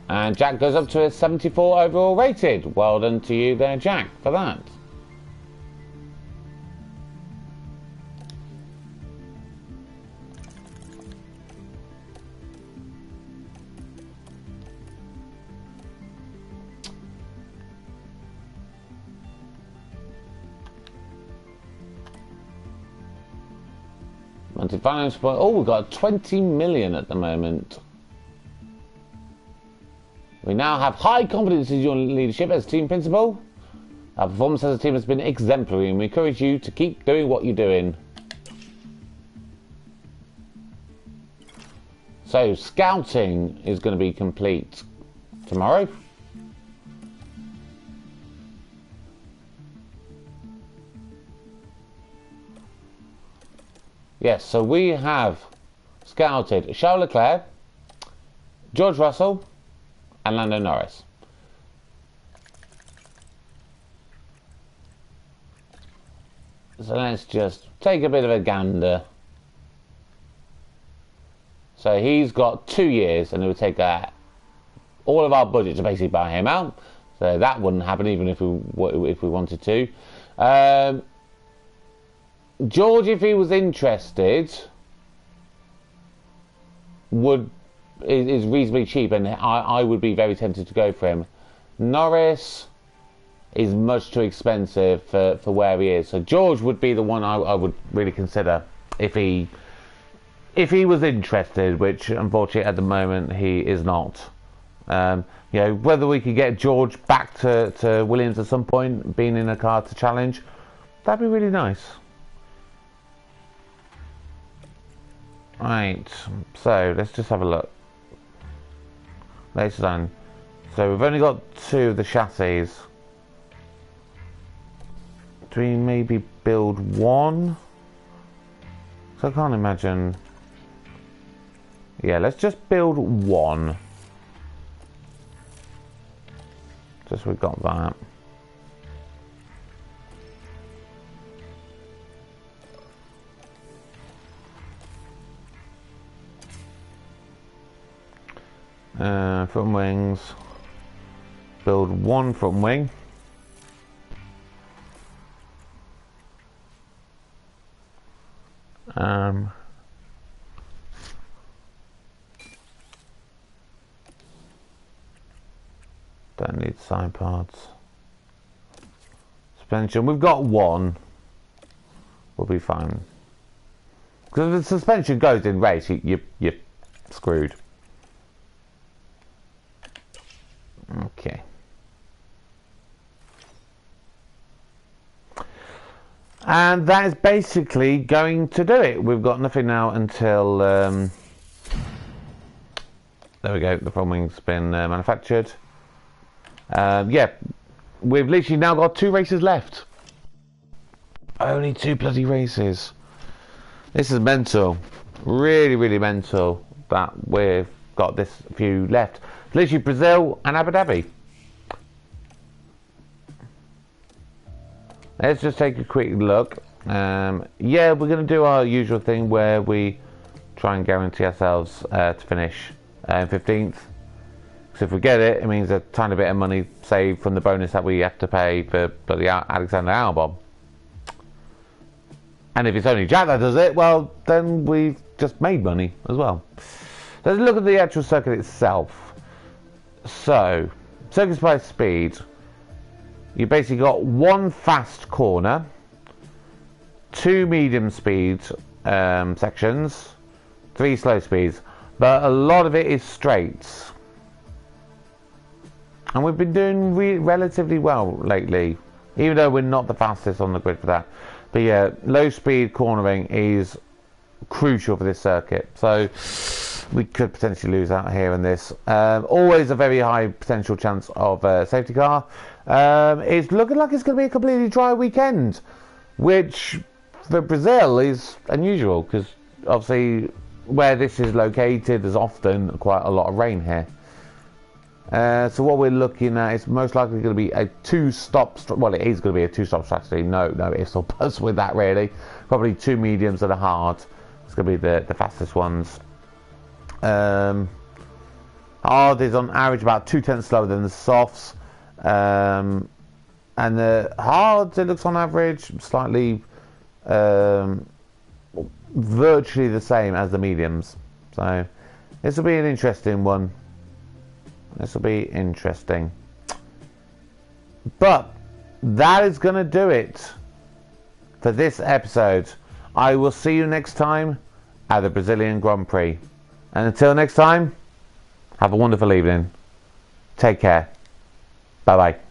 And Jack goes up to a 74 overall rated. Well done to you there, Jack, for that. Monthly finance point. Oh, we've got 20 million at the moment. We now have high confidence in your leadership as team principal. Our performance as a team has been exemplary and we encourage you to keep doing what you're doing. So, scouting is going to be complete tomorrow. Yes, so we have scouted Charles Leclerc, George Russell and Lando Norris. So let's just take a bit of a gander. So he's got 2 years and it would take all of our budget to basically buy him out. So that wouldn't happen even if we wanted to. George, if he was interested, is reasonably cheap, and I would be very tempted to go for him. Norris is much too expensive for where he is, so George would be the one I would really consider if he was interested, which unfortunately at the moment he is not. You know, whether we could get George back to Williams at some point, being in a car to challenge, that'd be really nice. Right, so let's just have a look. Later on. So we've only got 2 of the chassis. Do we maybe build 1? So I can't imagine. Yeah, let's just build 1. Just so we've got that. Front wings. Build 1 front wing. Don't need side parts. Suspension. We've got 1. We'll be fine. Because if the suspension goes in race, you're screwed. Okay. And that is basically going to do it. We've got nothing now until there we go, the front wing's been manufactured. Yeah, we've literally now got 2 races left. Only 2 bloody races. This is mental. Really, really mental that we've got this few left. Literally Brazil and Abu Dhabi. Let's just take a quick look. Yeah, we're going to do our usual thing where we try and guarantee ourselves to finish 15th. So if we get it, it means a tiny bit of money saved from the bonus that we have to pay for the Alexander Albon. And if it's only Jack that does it, well, then we've just made money as well. Let's look at the actual circuit itself. So, circuits by speed. You basically got 1 fast corner, 2 medium speed sections, 3 slow speeds, but a lot of it is straights. And we've been doing relatively well lately, even though we're not the fastest on the grid for that. But yeah, low speed cornering is crucial for this circuit, so we could potentially lose out here in this. Always a very high potential chance of a safety car. It's looking like it's going to be a completely dry weekend, which for Brazil is unusual because obviously where this is located there's often quite a lot of rain here. So what we're looking at is most likely going to be a 2-stop, well, it is going to be a 2-stop strategy. No ifs or buts with that really. Probably 2 mediums and a hard. It's going to be the fastest ones. Hard is on average about 0.2 slower than the softs. And the hards, it looks on average slightly virtually the same as the mediums. So this will be an interesting one. This will be interesting. But that is going to do it for this episode. I will see you next time at the Brazilian Grand Prix. And until next time, have a wonderful evening. Take care. Bye bye.